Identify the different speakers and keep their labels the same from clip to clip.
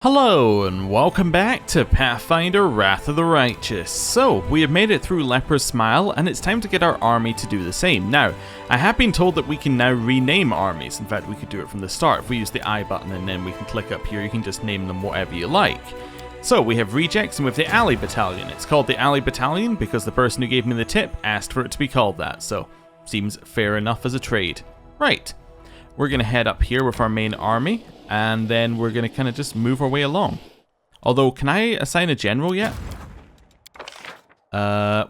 Speaker 1: Hello and welcome back to Pathfinder Wrath of the Righteous. So, we have made it through Leper's Smile and it's time to get our army to do the same. Now, I have been told that we can now rename armies. In fact, we could do it from the start. If we use the I button and then we can click up here, you can just name them whatever you like. So, we have Rejects and we have the Alley Battalion. It's called the Alley Battalion because the person who gave me the tip asked for it to be called that. So, seems fair enough as a trade. Right, we're going to head up here with our main army. And then we're going to kind of just move our way along. Although, can I assign a general yet?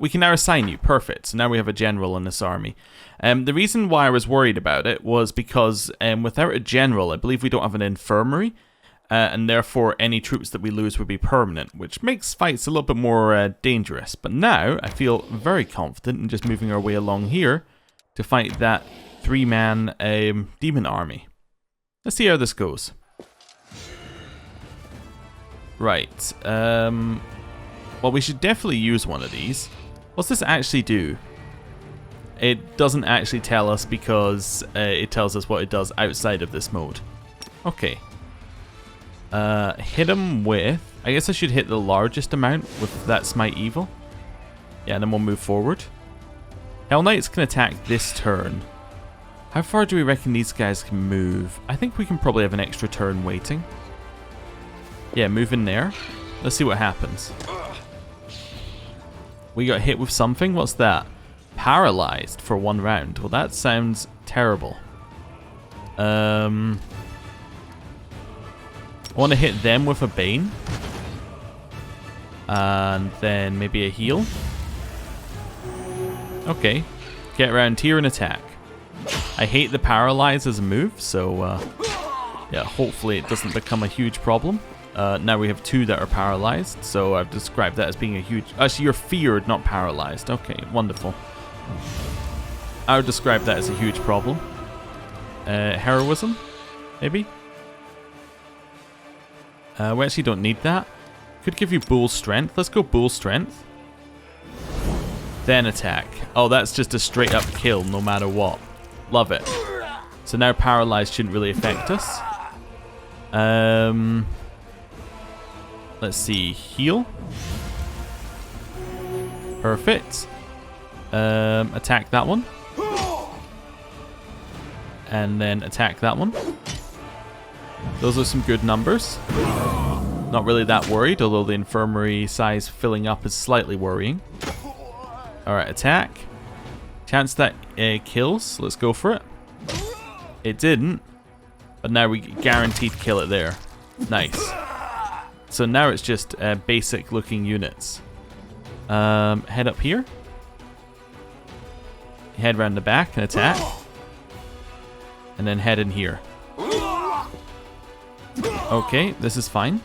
Speaker 1: We can now assign you. Perfect. So now we have a general in this army. The reason why I was worried about it was because without a general, I believe we don't have an infirmary. And therefore, any troops that we lose would be permanent, which makes fights a little bit more dangerous. But now, I feel very confident in just moving our way along here to fight that three-man demon army. Let's see how this goes. Right. Well, we should definitely use one of these. What's this actually do? It doesn't actually tell us because it tells us what it does outside of this mode. Okay. Hit him with... I guess I should hit the largest amount with that Smite Evil. Yeah, and then we'll move forward. Hell Knights can attack this turn. How far do we reckon these guys can move? I think we can probably have an extra turn waiting. Yeah, move in there. Let's see what happens. We got hit with something. What's that? Paralyzed for 1 round. Well, that sounds terrible. I want to hit them with a Bane. And then maybe a heal. Okay. Get around here and attack. I hate the paralyze as a move, so yeah, hopefully it doesn't become a huge problem. Now we have 2 that are paralyzed, so I've described that as being a huge... Actually, you're feared, not paralyzed. Okay, wonderful. I would describe that as a huge problem. Heroism, maybe? We actually don't need that. Could give you bull strength. Let's go bull strength. Then attack. Oh, that's just a straight up kill no matter what. Love it. So now paralyzed shouldn't really affect us. Let's see. Heal. Perfect. Attack that one. And then attack that one. Those are some good numbers. Not really that worried, although the infirmary size filling up is slightly worrying. Alright, attack. Chance that kills. Let's go for it. It didn't. But now we guaranteed kill it there. Nice. So now it's just basic looking units. Head up here. Head around the back and attack. And then head in here. Okay, this is fine.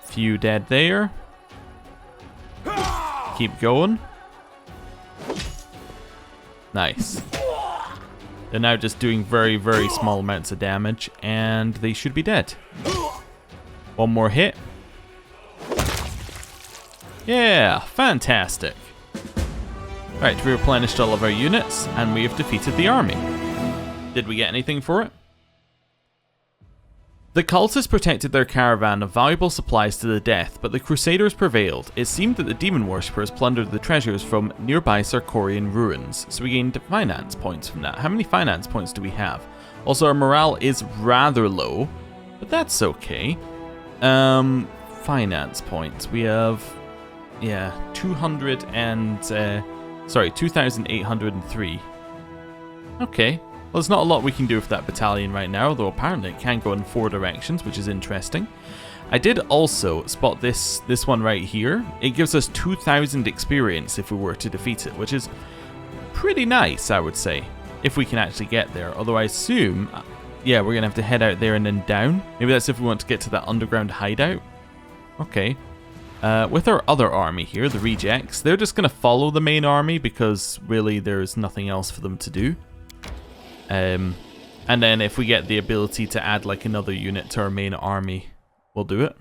Speaker 1: Few dead there. Keep going. Nice. They're now just doing very, very small amounts of damage, and they should be dead. One more hit. Yeah, fantastic. Right, we replenished all of our units, and we have defeated the army. Did we get anything for it? The cultists protected their caravan of valuable supplies to the death, but the Crusaders prevailed. It seemed that the demon worshippers plundered the treasures from nearby Sarkorian ruins, so we gained finance points from that. How many finance points do we have? Also, our morale is rather low, but that's okay. Finance points. We have, yeah, 2,803. Okay. Well, there's not a lot we can do with that battalion right now, although apparently it can go in 4 directions, which is interesting. I did also spot this one right here. It gives us 2,000 experience if we were to defeat it, which is pretty nice, I would say, if we can actually get there. Although I assume, yeah, we're going to have to head out there and then down. Maybe that's if we want to get to that underground hideout. Okay. With our other army here, the Rejects, they're just going to follow the main army because really there's nothing else for them to do. And then if we get the ability to add like another unit to our main army, we'll do it.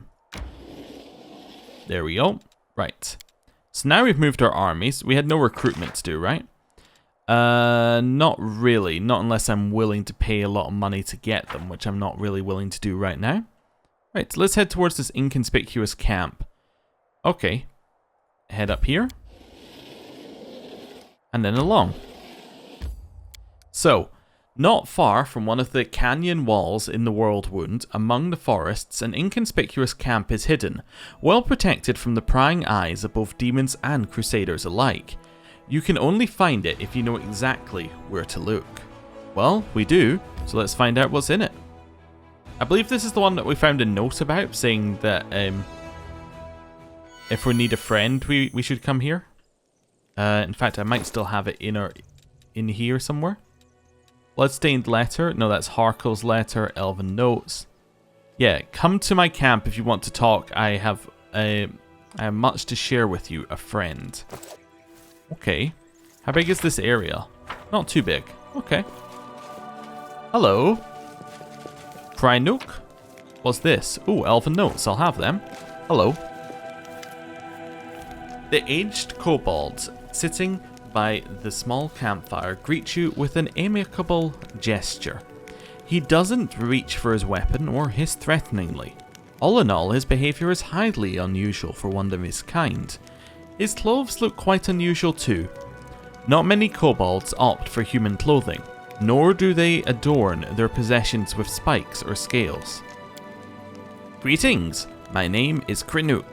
Speaker 1: There we go. Right. So now we've moved our armies. We had no recruitment to do, right? Not really. Not unless I'm willing to pay a lot of money to get them, which I'm not really willing to do right now. Right, so let's head towards this inconspicuous camp. Okay. Head up here. And then along. So, not far from one of the canyon walls in the Worldwound, among the forests, an inconspicuous camp is hidden, well protected from the prying eyes of both demons and crusaders alike. You can only find it if you know exactly where to look. Well, we do, so let's find out what's in it. I believe this is the one that we found a note about, saying that if we need a friend, we should come here. In fact, I might still have it in here somewhere. Bloodstained letter. No, that's Harkel's letter. Elven notes. Yeah, come to my camp if you want to talk. I have much to share with you, a friend. Okay. How big is this area? Not too big. Okay. Hello. Krynook? What's this? Ooh, elven notes. I'll have them. Hello. The aged kobold sitting by the small campfire greets you with an amicable gesture. He doesn't reach for his weapon or hiss threateningly. All in all, his behaviour is highly unusual for one of his kind. His clothes look quite unusual too. Not many kobolds opt for human clothing, nor do they adorn their possessions with spikes or scales. Greetings, my name is Krynook.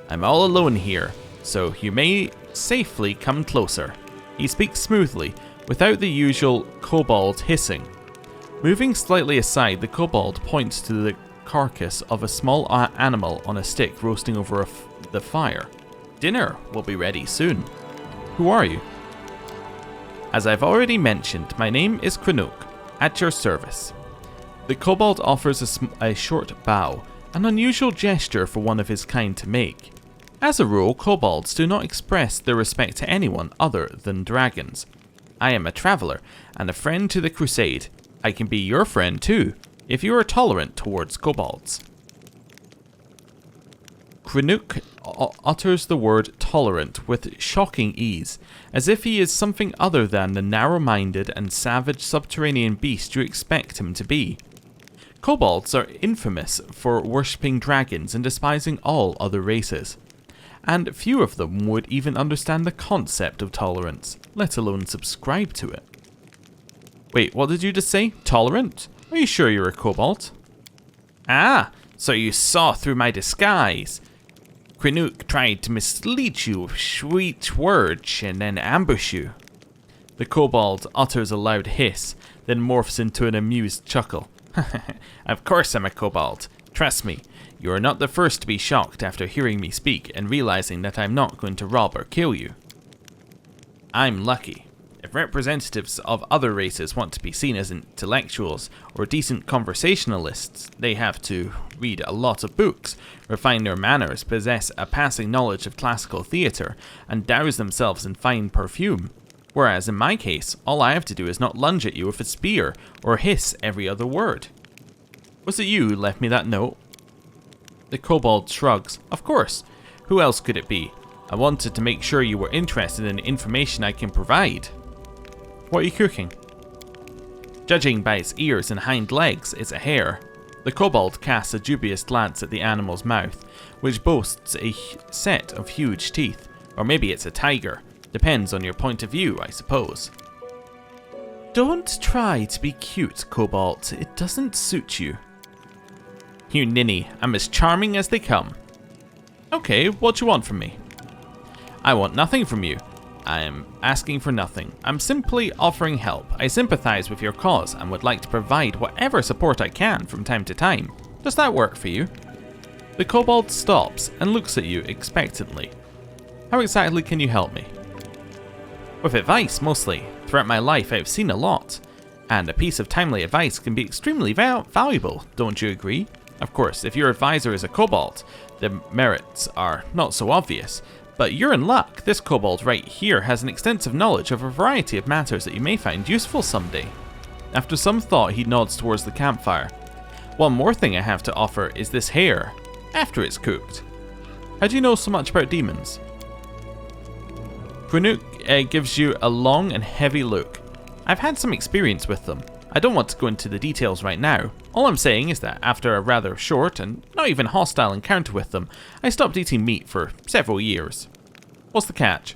Speaker 1: I'm all alone here, so you may safely come closer. He speaks smoothly, without the usual kobold hissing. Moving slightly aside, the kobold points to the carcass of a small animal on a stick roasting over the fire. Dinner will be ready soon. Who are you? As I've already mentioned, my name is Krynook, at your service. The kobold offers a short bow, an unusual gesture for one of his kind to make. As a rule, kobolds do not express their respect to anyone other than dragons. I am a traveller, and a friend to the Crusade. I can be your friend too, if you are tolerant towards kobolds. Krynook utters the word tolerant with shocking ease, as if he is something other than the narrow-minded and savage subterranean beast you expect him to be. Kobolds are infamous for worshipping dragons and despising all other races. And few of them would even understand the concept of tolerance, let alone subscribe to it. Wait, what did you just say? Tolerant? Are you sure you're a kobold? Ah, so you saw through my disguise. Krynook tried to mislead you with sweet words and then ambush you. The kobold utters a loud hiss, then morphs into an amused chuckle. Of course I'm a kobold. Trust me, you are not the first to be shocked after hearing me speak and realizing that I'm not going to rob or kill you. I'm lucky. If representatives of other races want to be seen as intellectuals or decent conversationalists, they have to read a lot of books, refine their manners, possess a passing knowledge of classical theatre, and douse themselves in fine perfume. Whereas in my case, all I have to do is not lunge at you with a spear or hiss every other word. Was it you who left me that note? The kobold shrugs. Of course. Who else could it be? I wanted to make sure you were interested in the information I can provide. What are you cooking? Judging by its ears and hind legs, it's a hare. The kobold casts a dubious glance at the animal's mouth, which boasts a set of huge teeth. Or maybe it's a tiger. Depends on your point of view, I suppose. Don't try to be cute, kobold. It doesn't suit you. You ninny, I'm as charming as they come. Okay, what do you want from me? I want nothing from you. I am asking for nothing. I'm simply offering help. I sympathize with your cause and would like to provide whatever support I can from time to time. Does that work for you? The kobold stops and looks at you expectantly. How exactly can you help me? With advice, mostly. Throughout my life, I've seen a lot. And a piece of timely advice can be extremely valuable, don't you agree? Of course, if your advisor is a kobold, the merits are not so obvious. But you're in luck. This kobold right here has an extensive knowledge of a variety of matters that you may find useful someday. After some thought, he nods towards the campfire. One more thing I have to offer is this hare, after it's cooked. How do you know so much about demons? Krynook gives you a long and heavy look. I've had some experience with them. I don't want to go into the details right now. All I'm saying is that after a rather short and not even hostile encounter with them, I stopped eating meat for several years. What's the catch?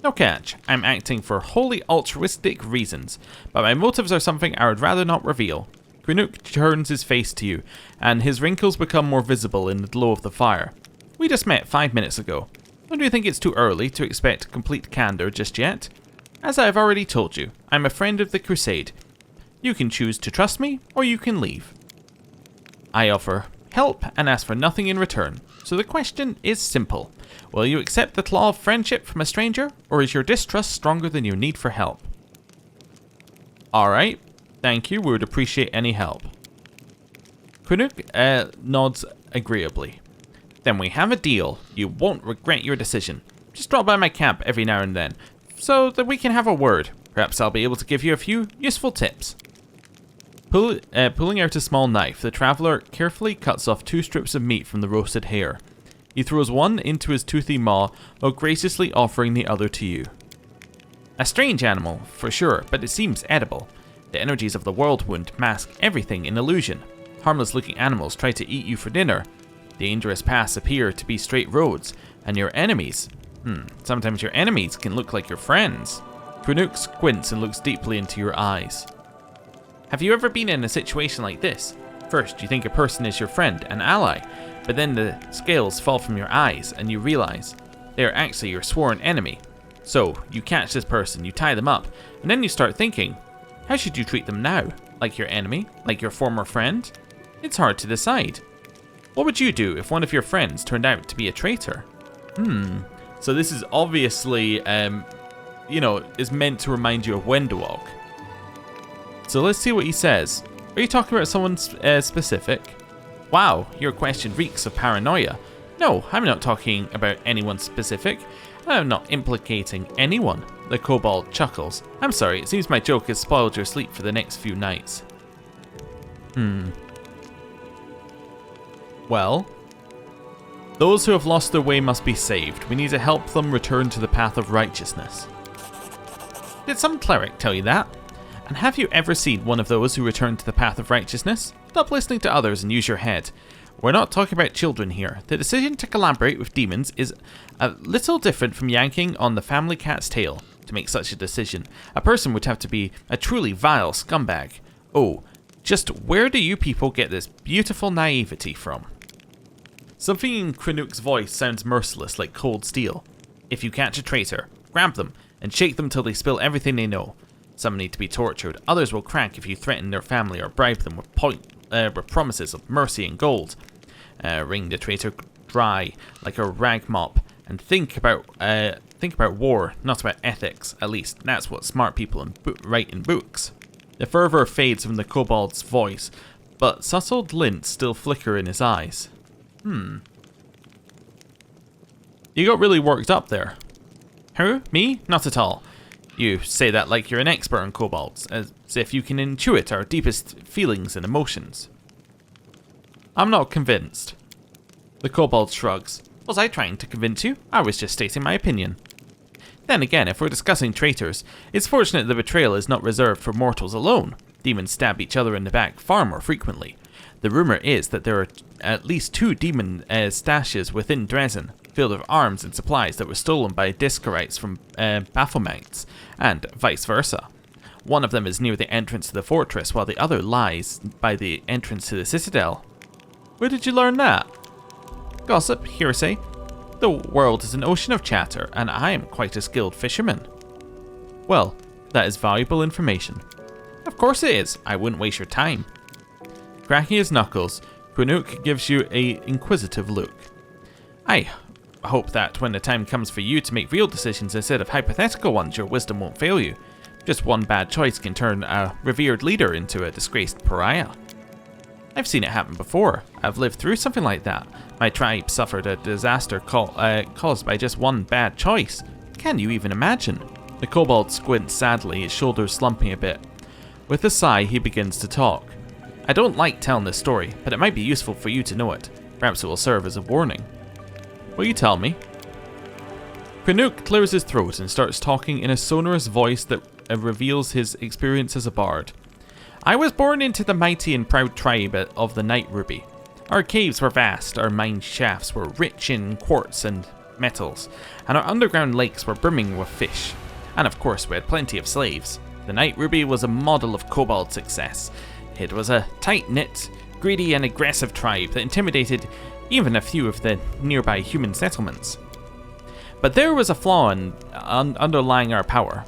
Speaker 1: No catch. I'm acting for wholly altruistic reasons, but my motives are something I would rather not reveal. Krenuk turns his face to you, and his wrinkles become more visible in the glow of the fire. We just met 5 minutes ago. Don't you think it's too early to expect complete candor just yet? As I have already told you, I'm a friend of the Crusade. You can choose to trust me, or you can leave. I offer help and ask for nothing in return, so the question is simple. Will you accept the claw of friendship from a stranger, or is your distrust stronger than your need for help? Alright, thank you, we would appreciate any help. Krenuk nods agreeably. Then we have a deal. You won't regret your decision. Just drop by my camp every now and then, so that we can have a word. Perhaps I'll be able to give you a few useful tips. Pulling out a small knife, the traveller carefully cuts off 2 strips of meat from the roasted hare. He throws one into his toothy maw while graciously offering the other to you. A strange animal, for sure, but it seems edible. The energies of the Worldwound mask everything in illusion. Harmless-looking animals try to eat you for dinner. Dangerous paths appear to be straight roads, and your enemies... sometimes your enemies can look like your friends. Krenuk squints and looks deeply into your eyes. Have you ever been in a situation like this? First, you think a person is your friend, an ally, but then the scales fall from your eyes and you realize they are actually your sworn enemy. So, you catch this person, you tie them up, and then you start thinking, how should you treat them now? Like your enemy? Like your former friend? It's hard to decide. What would you do if one of your friends turned out to be a traitor? So this is obviously, is meant to remind you of Wendowog. So let's see what he says. Are you talking about someone specific? Wow, your question reeks of paranoia. No, I'm not talking about anyone specific. I'm not implicating anyone. The kobold chuckles. I'm sorry, it seems my joke has spoiled your sleep for the next few nights. Well, those who have lost their way must be saved. We need to help them return to the path of righteousness. Did some cleric tell you that? And have you ever seen one of those who return to the path of righteousness? Stop listening to others and use your head. We're not talking about children here. The decision to collaborate with demons is a little different from yanking on the family cat's tail. To make such a decision, a person would have to be a truly vile scumbag. Oh, just where do you people get this beautiful naivety from? Something in Krenuk's voice sounds merciless, like cold steel. If you catch a traitor, grab them and shake them till they spill everything they know. Some need to be tortured, others will crack if you threaten their family or bribe them with promises of mercy and gold. Wring the traitor dry like a rag mop, and think about war, not about ethics. At least that's what smart people write in books. The fervor fades from the kobold's voice, but subtle glints still flicker in his eyes. You got really worked up there. Who? Me? Not at all. You say that like you're an expert on kobolds, as if you can intuit our deepest feelings and emotions. I'm not convinced. The kobold shrugs. Was I trying to convince you? I was just stating my opinion. Then again, if we're discussing traitors, it's fortunate the betrayal is not reserved for mortals alone. Demons stab each other in the back far more frequently. The rumor is that there are at least 2 demon stashes within Daeran, filled with arms and supplies that were stolen by Deskarites from Baphomets, and vice versa. One of them is near the entrance to the fortress, while the other lies by the entrance to the citadel. Where did you learn that? Gossip, hearsay. The world is an ocean of chatter, and I am quite a skilled fisherman. Well, that is valuable information. Of course it is. I wouldn't waste your time. Cracking his knuckles, Krenuk gives you an inquisitive look. I hope that when the time comes for you to make real decisions instead of hypothetical ones, your wisdom won't fail you. Just one bad choice can turn a revered leader into a disgraced pariah. I've seen it happen before. I've lived through something like that. My tribe suffered a disaster caused by just one bad choice. Can you even imagine? The kobold squints sadly, his shoulders slumping a bit. With a sigh, he begins to talk. I don't like telling this story, but it might be useful for you to know it. Perhaps it will serve as a warning. Will you tell me? Crusades clears his throat and starts talking in a sonorous voice that reveals his experience as a bard. I was born into the mighty and proud tribe of the Night Ruby. Our caves were vast, our mine shafts were rich in quartz and metals, and our underground lakes were brimming with fish. And of course we had plenty of slaves. The Night Ruby was a model of kobold success. It was a tight-knit, greedy and aggressive tribe that intimidated even a few of the nearby human settlements. But there was a flaw underlying our power.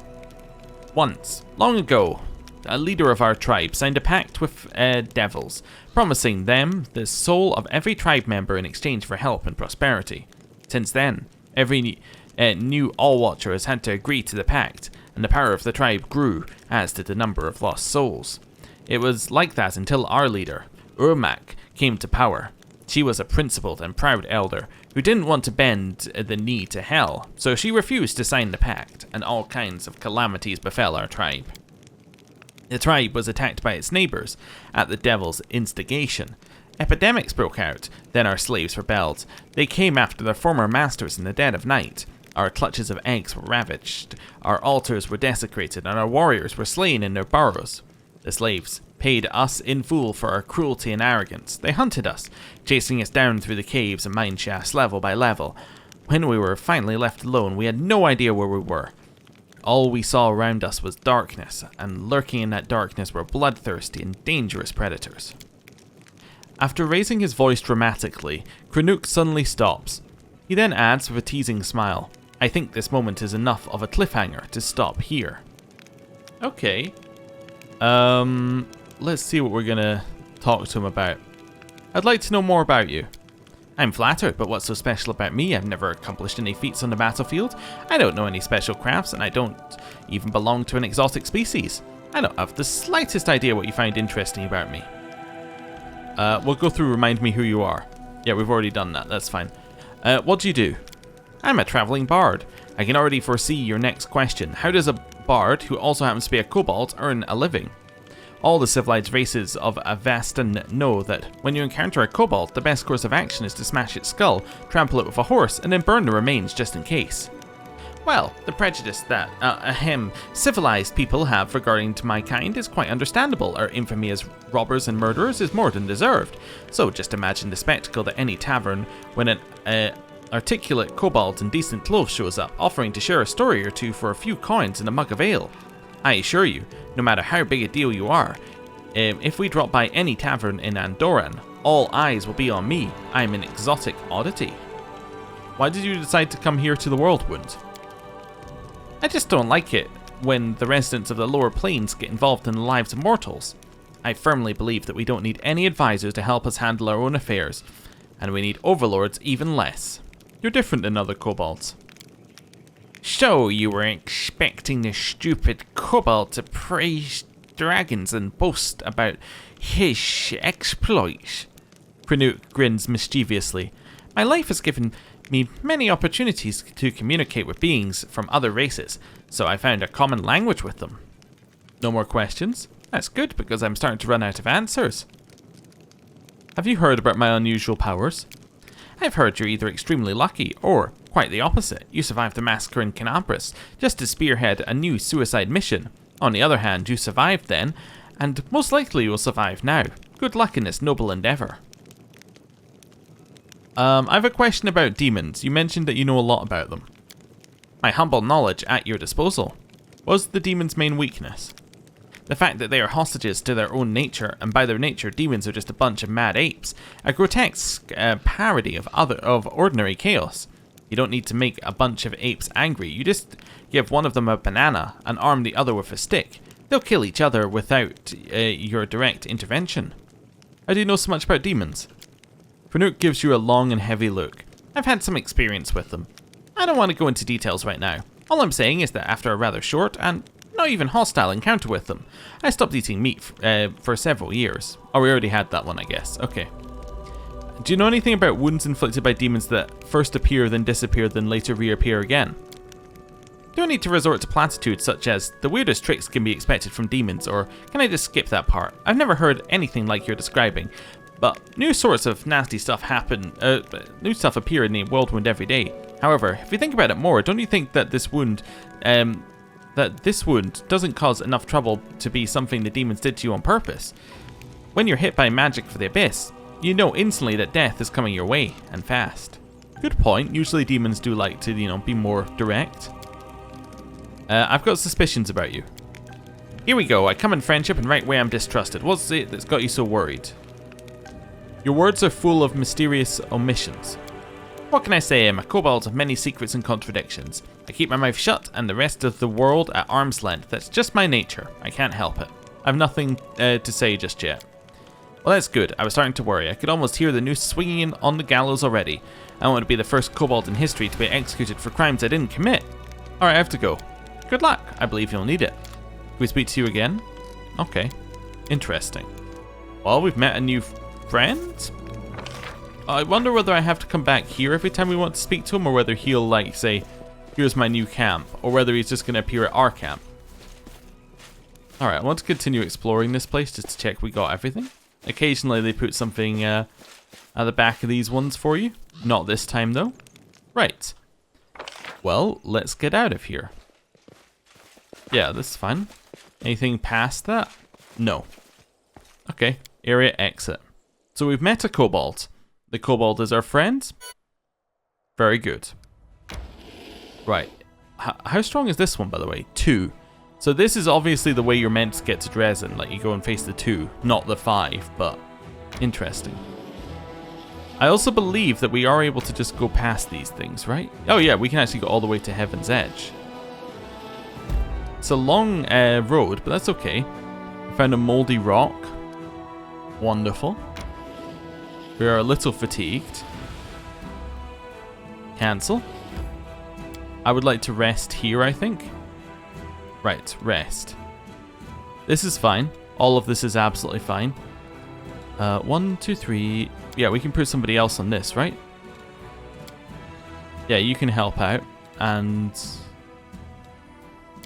Speaker 1: Once, long ago, a leader of our tribe signed a pact with devils, promising them the soul of every tribe member in exchange for help and prosperity. Since then, every new All-Watcher has had to agree to the pact, and the power of the tribe grew, as did the number of lost souls. It was like that until our leader, Urmak, came to power. She was a principled and proud elder who didn't want to bend the knee to hell, so she refused to sign the pact, and all kinds of calamities befell our tribe. The tribe was attacked by its neighbours at the devil's instigation. Epidemics broke out, then our slaves rebelled. They came after their former masters in the dead of night. Our clutches of eggs were ravaged, our altars were desecrated, and our warriors were slain in their burrows. The slaves paid us in full for our cruelty and arrogance. They hunted us, chasing us down through the caves and mine shafts level by level. When we were finally left alone, we had no idea where we were. All we saw around us was darkness, and lurking in that darkness were bloodthirsty and dangerous predators. After raising his voice dramatically, Crusades suddenly stops. He then adds with a teasing smile, I think this moment is enough of a cliffhanger to stop here. Okay. Let's see what we're gonna talk to him about. I'd like to know more about you. I'm flattered, but what's so special about me? I've never accomplished any feats on the battlefield. I don't know any special crafts, and I don't even belong to an exotic species. I don't have the slightest idea what you find interesting about me. We'll go through remind me who you are. Yeah, we've already done that, that's fine. What do you do? I'm a travelling bard. I can already foresee your next question. How does a bard, who also happens to be a kobold, earn a living? All the civilized races of Avastan know that when you encounter a kobold, the best course of action is to smash its skull, trample it with a horse, and then burn the remains just in case. Well, the prejudice that, civilized people have regarding to my kind is quite understandable. Our infamy as robbers and murderers is more than deserved. So just imagine the spectacle at any tavern when an articulate kobold in decent clothes shows up, offering to share a story or two for a few coins and a mug of ale. I assure you, no matter how big a deal you are, if we drop by any tavern in Daeran, all eyes will be on me. I'm an exotic oddity. Why did you decide to come here to the Worldwound? I just don't like it when the residents of the lower planes get involved in the lives of mortals. I firmly believe that we don't need any advisors to help us handle our own affairs, and we need overlords even less. You're different than other kobolds. So you were expecting the stupid kobold to praise dragons and boast about his exploits? Crusades grins mischievously. My life has given me many opportunities to communicate with beings from other races, so I found a common language with them. No more questions? That's good, because I'm starting to run out of answers. Have you heard about my unusual powers? I've heard you're either extremely lucky, or quite the opposite. You survived the massacre in Canabras, just to spearhead a new suicide mission. On the other hand, you survived then, and most likely you'll survive now. Good luck in this noble endeavour. I have a question about demons. You mentioned that you know a lot about them. My humble knowledge at your disposal. What's the demon's main weakness? The fact that they are hostages to their own nature, and by their nature, demons are just a bunch of mad apes. A grotesque parody of ordinary chaos. You don't need to make a bunch of apes angry. You just give one of them a banana and arm the other with a stick. They'll kill each other without your direct intervention. How do you know so much about demons? Crusades gives you a long and heavy look. I've had some experience with them. I don't want to go into details right now. All I'm saying is that after a rather short and not even hostile encounter with them, I stopped eating meat for several years. Oh, we already had that one, I guess. Okay. Do you know anything about wounds inflicted by demons that first appear, then disappear, then later reappear again? Do I need to resort to platitudes such as, the weirdest tricks can be expected from demons, or can I just skip that part? I've never heard anything like you're describing, but new sorts of nasty stuff happen, new stuff appear in the Worldwound every day. However, if you think about it more, don't you think that this wound doesn't cause enough trouble to be something the demons did to you on purpose? When you're hit by magic for the abyss, you know instantly that death is coming your way, and fast. Good point. Usually demons do like to, be more direct. I've got suspicions about you. Here we go. I come in friendship and right away I'm distrusted. What's it that's got you so worried? Your words are full of mysterious omissions. What can I say? I'm a kobold of many secrets and contradictions. I keep my mouth shut and the rest of the world at arm's length. That's just my nature. I can't help it. I've nothing to say just yet. Well, that's good. I was starting to worry. I could almost hear the noose swinging in on the gallows already. I want to be the first kobold in history to be executed for crimes I didn't commit. Alright, I have to go. Good luck. I believe you'll need it. Can we speak to you again? Okay. Interesting. Well, we've met a new friend? I wonder whether I have to come back here every time we want to speak to him, or whether he'll, like, say, here's my new camp, or whether he's just going to appear at our camp. Alright, I want to continue exploring this place just to check we got everything. Occasionally they put something at the back of these ones for you. Not this time, though. Right. Well, let's get out of here. Yeah, this is fine. Anything past that? No. Okay, area exit. So we've met a kobold. The kobold is our friend. Very good. Right. How strong is this one, by the way? 2. So this is obviously the way you're meant to get to Dresden. Like, you go and face the 2, not the 5, but interesting. I also believe that we are able to just go past these things, right? Oh yeah, we can actually go all the way to Heaven's Edge. It's a long road, but that's okay. We found a moldy rock. Wonderful. We are a little fatigued. Cancel. I would like to rest here, I think. Right, rest. This is fine. All of this is absolutely fine. 1, 2, 3. Yeah, we can put somebody else on this, right? Yeah, you can help out. And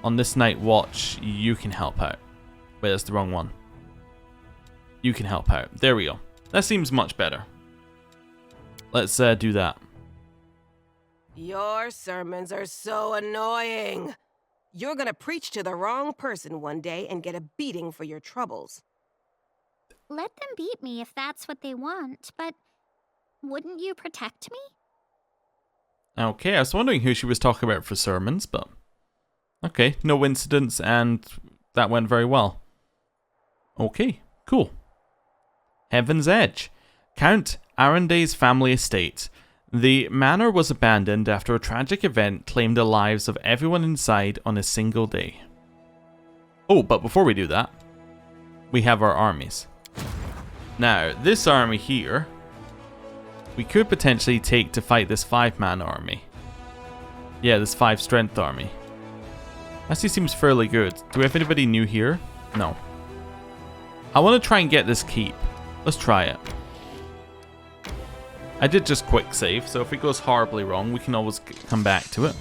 Speaker 1: on this night watch, you can help out. Wait, that's the wrong one. You can help out. There we go. That seems much better. Let's do that.
Speaker 2: Your sermons are so annoying. You're gonna preach to the wrong person one day and get a beating for your troubles.
Speaker 3: Let them beat me if that's what they want, but wouldn't you protect me?
Speaker 1: Okay, I was wondering who she was talking about for sermons, but okay, no incidents, and that went very well. Okay, cool. Heaven's Edge. Count Arenday's family estate. The manor was abandoned after a tragic event claimed the lives of everyone inside on a single day. Oh, but before we do that, we have our armies. Now, this army here, we could potentially take to fight this 5-man army. Yeah, this 5-strength army. Actually seems fairly good. Do we have anybody new here? No. I want to try and get this keep. Let's try it. I did just quick save, so if it goes horribly wrong, we can always come back to it.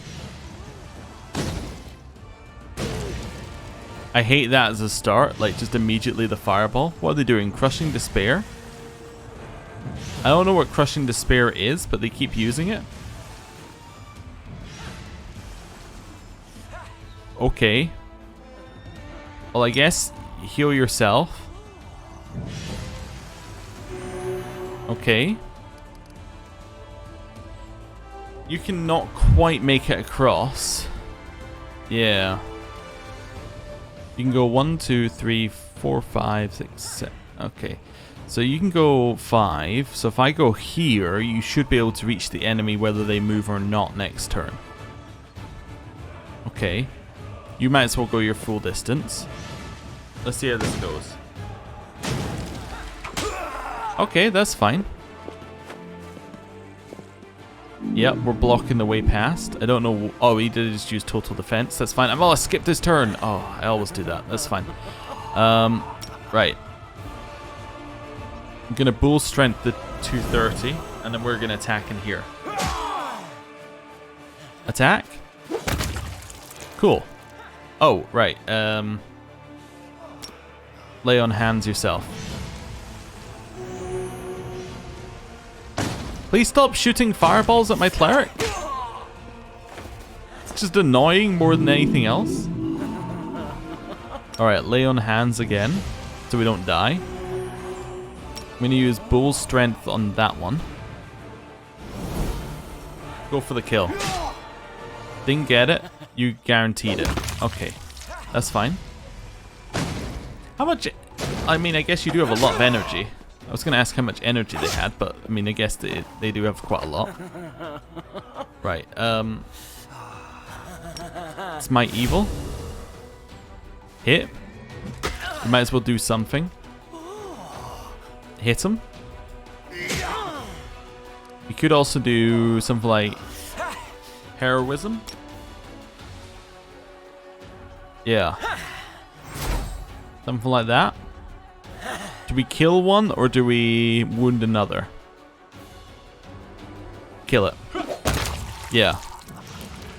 Speaker 1: I hate that as a start, like just immediately the fireball. What are they doing? Crushing Despair? I don't know what Crushing Despair is, but they keep using it. Okay. Well, I guess heal yourself. Okay. You cannot quite make it across. Yeah. You can go 1, 2, 3, 4, 5, 6, 7. Okay. So you can go 5. So if I go here, you should be able to reach the enemy whether they move or not next turn. Okay. You might as well go your full distance. Let's see how this goes. Okay, that's fine. Yep, we're blocking the way past. I don't know. Oh, he did just use total defense. That's fine. Oh, I skipped his turn. Oh, I always do that. That's fine. Right. I'm going to bull strength the 230, and then we're going to attack in here. Attack? Cool. Oh, right. Lay on hands yourself. Please stop shooting fireballs at my cleric. just annoying more than anything else. Alright, lay on hands again, so we don't die. I'm going to use bull strength on that one. Go for the kill. Didn't get it. You guaranteed it. Okay, that's fine. How much... I mean, I guess you do have a lot of energy. I was going to ask how much energy they had, but I mean, I guess they do have quite a lot. Right, it's my evil. Hit. We might as well do something. Hit him. We could also do something like heroism. Yeah. Something like that. Do we kill one or do we wound another? Kill it. Yeah.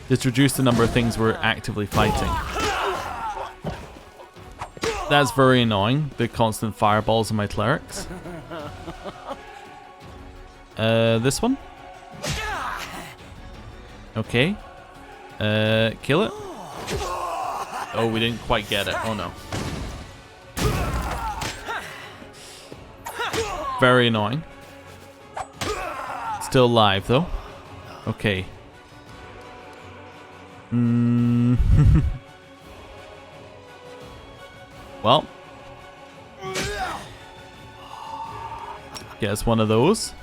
Speaker 1: Just reduce the number of things we're actively fighting. That's very annoying, the constant fireballs on my clerics. This one? Okay. Kill it. Oh, we didn't quite get it. Oh no. Very annoying. Still alive though. Okay. Well. Guess one of those.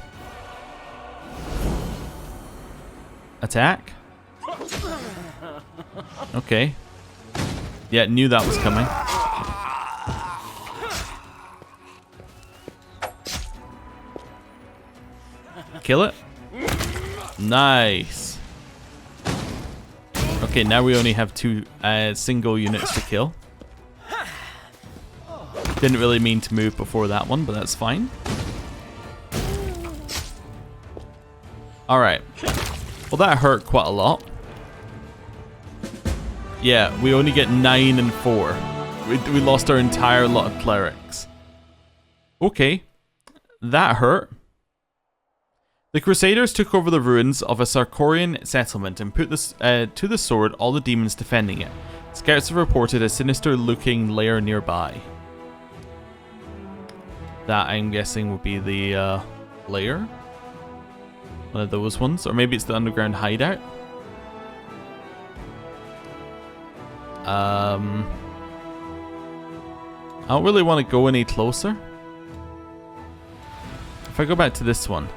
Speaker 1: Attack. Okay. Yeah, knew that was coming. Kill it. Nice. Okay, now we only have two single units to kill. Didn't really mean to move before that one, but that's fine. Alright. Well, that hurt quite a lot. Yeah, we only get 9 and 4. We lost our entire lot of clerics. Okay. That hurt. The Crusaders took over the ruins of a Sarkorian settlement and put to the sword all the demons defending it. Scouts have reported a sinister-looking lair nearby. That, I'm guessing, would be the lair? One of those ones? Or maybe it's the underground hideout? I don't really want to go any closer. If I go back to this one.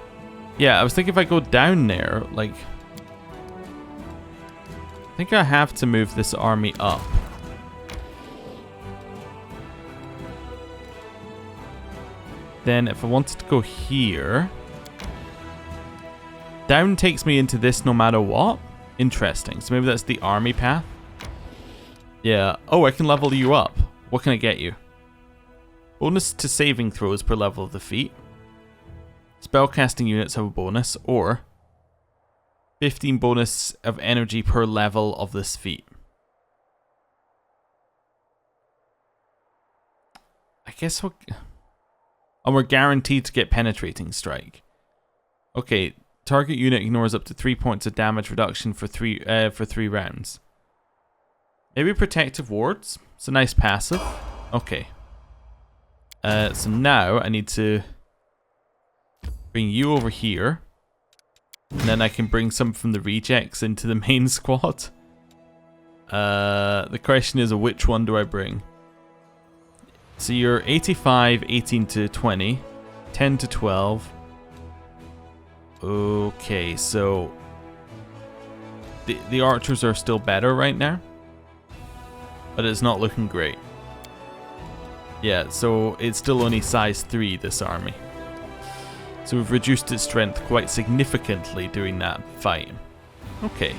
Speaker 1: Yeah, I was thinking if I go down there, like... I think I have to move this army up. Then if I wanted to go here... Down takes me into this no matter what. Interesting. So maybe that's the army path. Yeah. Oh, I can level you up. What can I get you? Bonus to saving throws per level of the feat. Spellcasting units have a bonus, or 15 bonus of energy per level of this feat. I guess we'll... And we're guaranteed to get Penetrating Strike. Okay, target unit ignores up to 3 points of damage reduction for 3 rounds. Maybe Protective Wards. It's a nice passive. Okay. So now I need to bring you over here. And then I can bring some from the rejects into the main squad. The question is, which one do I bring? So you're 85, 18 to 20, 10 to 12. Okay, so the archers are still better right now, but it's not looking great. Yeah, so it's still only size 3, this army. So we've reduced its strength quite significantly during that fight. Okay.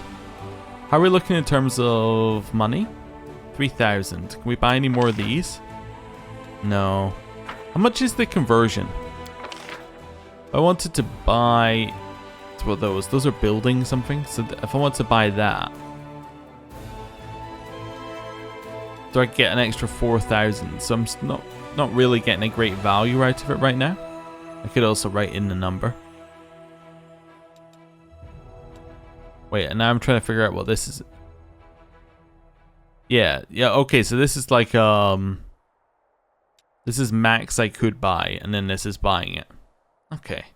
Speaker 1: How are we looking in terms of money? 3,000. Can we buy any more of these? No. How much is the conversion? I wanted to buy... What are those? Those are building something. So if I want to buy that... Do I get an extra 4,000? So I'm not really getting a great value out of it right now. I could also write in the number. Wait, and now I'm trying to figure out what this is. Yeah, okay, so this is like, this is max I could buy, and then this is buying it. Okay.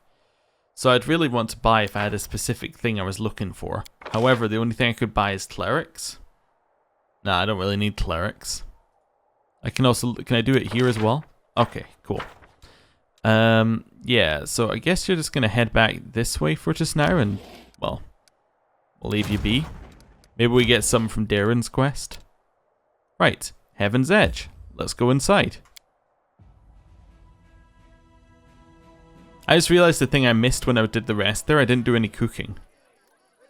Speaker 1: So I'd really want to buy if I had a specific thing I was looking for. However, the only thing I could buy is clerics. Nah, I don't really need clerics. Can I do it here as well? Okay, cool. Yeah, so I guess you're just gonna head back this way for just now, and, well, we'll leave you be. Maybe we get some from Daeran's quest. Right, Heaven's Edge. Let's go inside. I just realized the thing I missed when I did the rest there, I didn't do any cooking.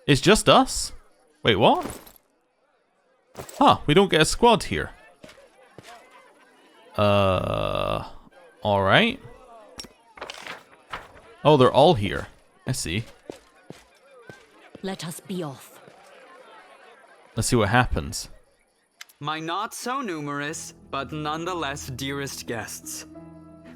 Speaker 1: It's just us? Wait, what? Huh, we don't get a squad here. Alright. Oh, they're all here. I see.
Speaker 4: Let us be off.
Speaker 1: Let's see what happens.
Speaker 5: My not so numerous, but nonetheless dearest guests.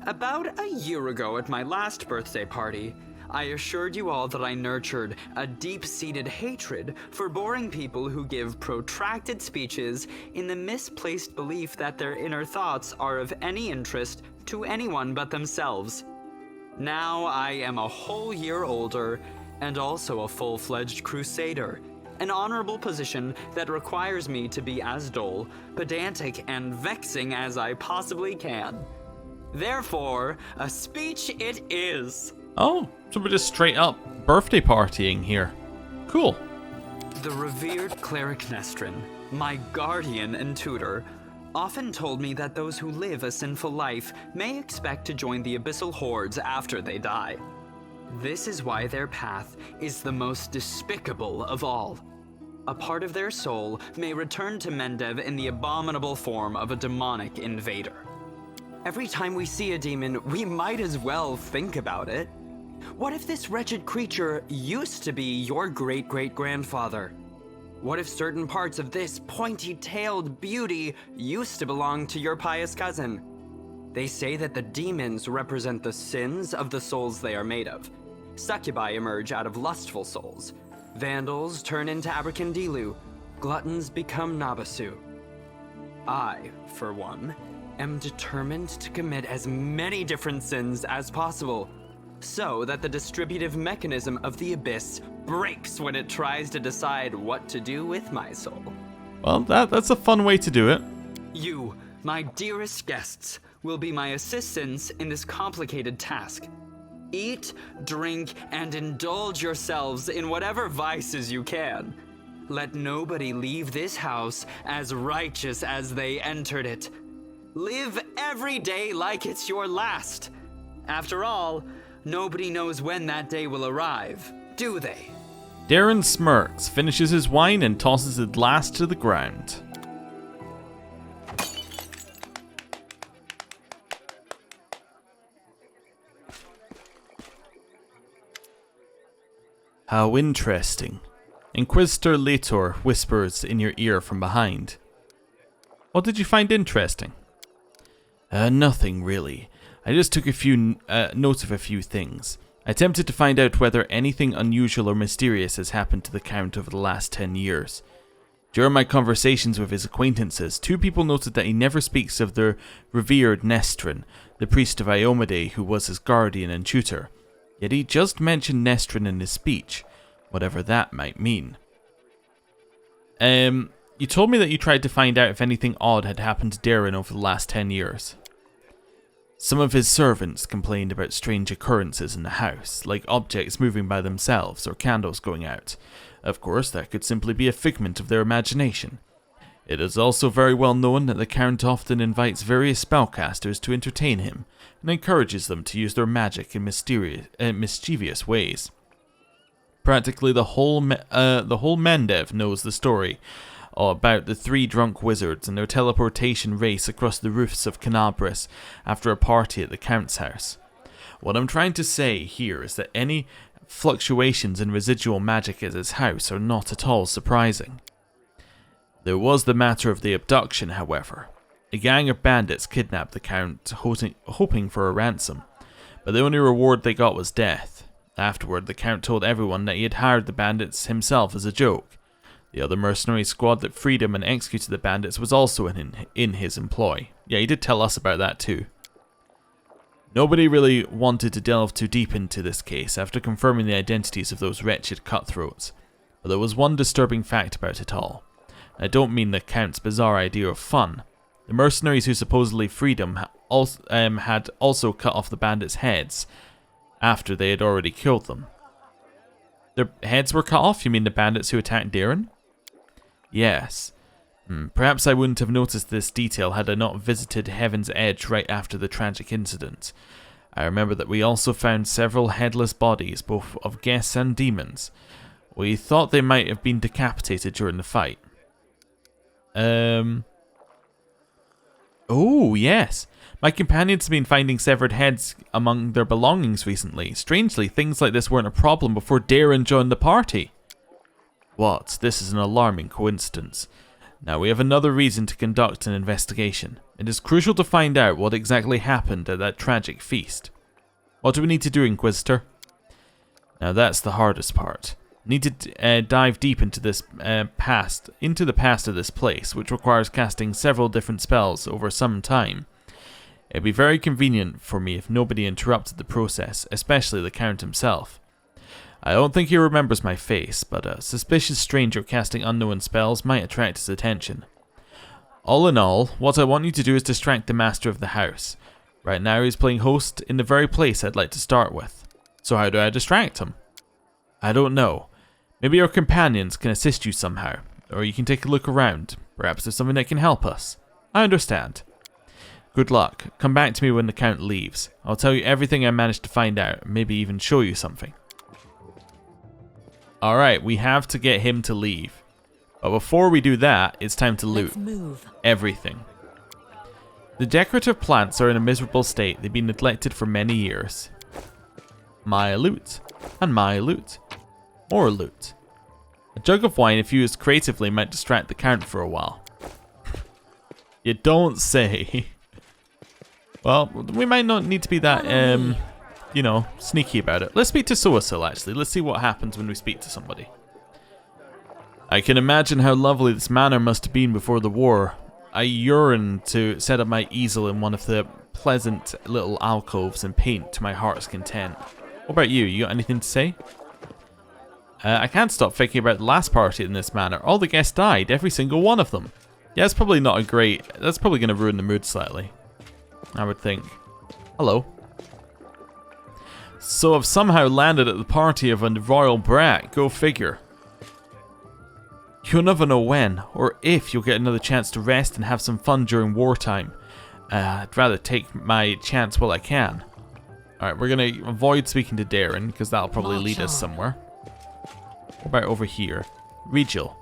Speaker 5: About a year ago at my last birthday party, I assured you all that I nurtured a deep-seated hatred for boring people who give protracted speeches in the misplaced belief that their inner thoughts are of any interest to anyone but themselves. Now I am a whole year older and also a full-fledged crusader, an honorable position that requires me to be as dull, pedantic, and vexing as I possibly can. Therefore, a speech it is.
Speaker 1: Oh, so we're just straight up birthday partying here. Cool.
Speaker 5: The revered cleric Nestrin, my guardian and tutor, often told me that those who live a sinful life may expect to join the abyssal hordes after they die. This is why their path is the most despicable of all. A part of their soul may return to Mendev in the abominable form of a demonic invader. Every time we see a demon, we might as well think about it. What if this wretched creature used to be your great-great-grandfather? What if certain parts of this pointy-tailed beauty used to belong to your pious cousin? They say that the demons represent the sins of the souls they are made of. Succubi emerge out of lustful souls. Vandals turn into Abracandilu. Gluttons become Nabasu. I, for one, am determined to commit as many different sins as possible, so that the distributive mechanism of the abyss breaks when it tries to decide what to do with my soul.
Speaker 1: Well, that's a fun way to do it.
Speaker 5: You, my dearest guests, will be my assistants in this complicated task. Eat, drink, and indulge yourselves in whatever vices you can. Let nobody leave this house as righteous as they entered it. Live every day like it's your last. After all, nobody knows when that day will arrive, do they?
Speaker 1: Daeran smirks, finishes his wine, and tosses the glass to the ground. How interesting. Inquisitor Lator whispers in your ear from behind. What did you find interesting? Nothing really. I just took a few notes of a few things. I attempted to find out whether anything unusual or mysterious has happened to the Count over the last 10 years. During my conversations with his acquaintances, 2 people noted that he never speaks of the revered Nestrin, the priest of Iomade who was his guardian and tutor. Yet he just mentioned Nestrin in his speech, whatever that might mean. You told me that you tried to find out if anything odd had happened to Daeran over the last 10 years. Some of his servants complained about strange occurrences in the house, like objects moving by themselves or candles going out. Of course, that could simply be a figment of their imagination. It is also very well known that the Count often invites various spellcasters to entertain him, and encourages them to use their magic in mischievous ways. Practically the whole Mendev knows the story about the 3 drunk wizards and their teleportation race across the roofs of Canabris after a party at the Count's house. What I'm trying to say here is that any fluctuations in residual magic at his house are not at all surprising. There was the matter of the abduction, however. A gang of bandits kidnapped the Count, hoping for a ransom, but the only reward they got was death. Afterward, the Count told everyone that he had hired the bandits himself as a joke. The other mercenary squad that freed him and executed the bandits was also in his employ. Yeah, he did tell us about that too. Nobody really wanted to delve too deep into this case after confirming the identities of those wretched cutthroats. But there was one disturbing fact about it all. I don't mean the Count's bizarre idea of fun. The mercenaries who supposedly freed him had also cut off the bandits' heads after they had already killed them. Their heads were cut off? You mean the bandits who attacked Daeran? Yes. Perhaps I wouldn't have noticed this detail had I not visited Heaven's Edge right after the tragic incident. I remember that we also found several headless bodies, both of guests and demons. We thought they might have been decapitated during the fight. Oh, yes. My companions have been finding severed heads among their belongings recently. Strangely, things like this weren't a problem before Daeran joined the party. What? This is an alarming coincidence. Now we have another reason to conduct an investigation. It is crucial to find out what exactly happened at that tragic feast. What do we need to do, Inquisitor? Now that's the hardest part. We need to dive deep into this the past of this place, which requires casting several different spells over some time. It'd be very convenient for me if nobody interrupted the process, especially the Count himself. I don't think he remembers my face, but a suspicious stranger casting unknown spells might attract his attention. All in all, what I want you to do is distract the master of the house. Right now he's playing host in the very place I'd like to start with. So how do I distract him? I don't know. Maybe your companions can assist you somehow, or you can take a look around. Perhaps there's something that can help us. I understand. Good luck. Come back to me when the Count leaves. I'll tell you everything I managed to find out, maybe even show you something. Alright, we have to get him to leave. But before we do that, it's time to loot everything. The decorative plants are in a miserable state. They've been neglected for many years. My loot. And my loot. More loot. A jug of wine, if used creatively, might distract the Count for a while. You don't say. Well, we might not need to be that, you know, sneaky about it. Let's speak to Soasil, actually. Let's see what happens when we speak to somebody. I can imagine how lovely this manor must have been before the war. I yearn to set up my easel in one of the pleasant little alcoves and paint to my heart's content. What about you? You got anything to say? I can't stop thinking about the last party in this manor. All the guests died, every single one of them. Yeah, that's probably not a great... That's probably going to ruin the mood slightly, I would think. Hello. So I've somehow landed at the party of a royal brat. Go figure. You'll never know when or if you'll get another chance to rest and have some fun during wartime. I'd rather take my chance while I can. Alright, we're going to avoid speaking to Daeran because that'll probably lead us somewhere. What about over here? Regil.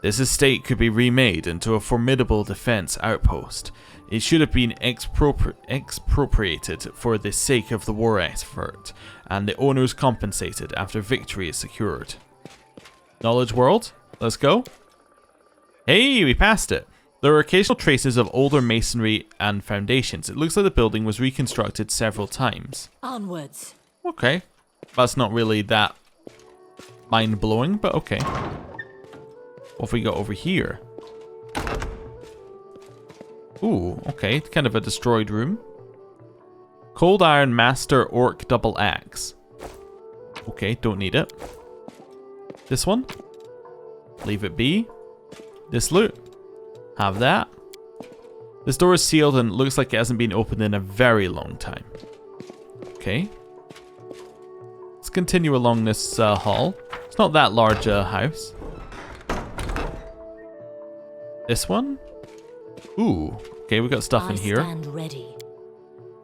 Speaker 1: This estate could be remade into a formidable defense outpost. It should have been expropriated for the sake of the war effort, and the owners compensated after victory is secured. Knowledge World? Let's go. Hey, we passed it. There are occasional traces of older masonry and foundations. It looks like the building was reconstructed several times.
Speaker 4: Onwards.
Speaker 1: Okay. That's not really that mind-blowing, but okay. What have we got over here? Ooh, okay. Kind of a destroyed room. Cold Iron Master Orc Double Axe. Okay, don't need it. This one? Leave it be. This loot? Have that. This door is sealed and looks like it hasn't been opened in a very long time. Okay. Let's continue along this hall. It's not that large a house. This one? Ooh. Okay, we got stuff in here.
Speaker 4: Stand ready.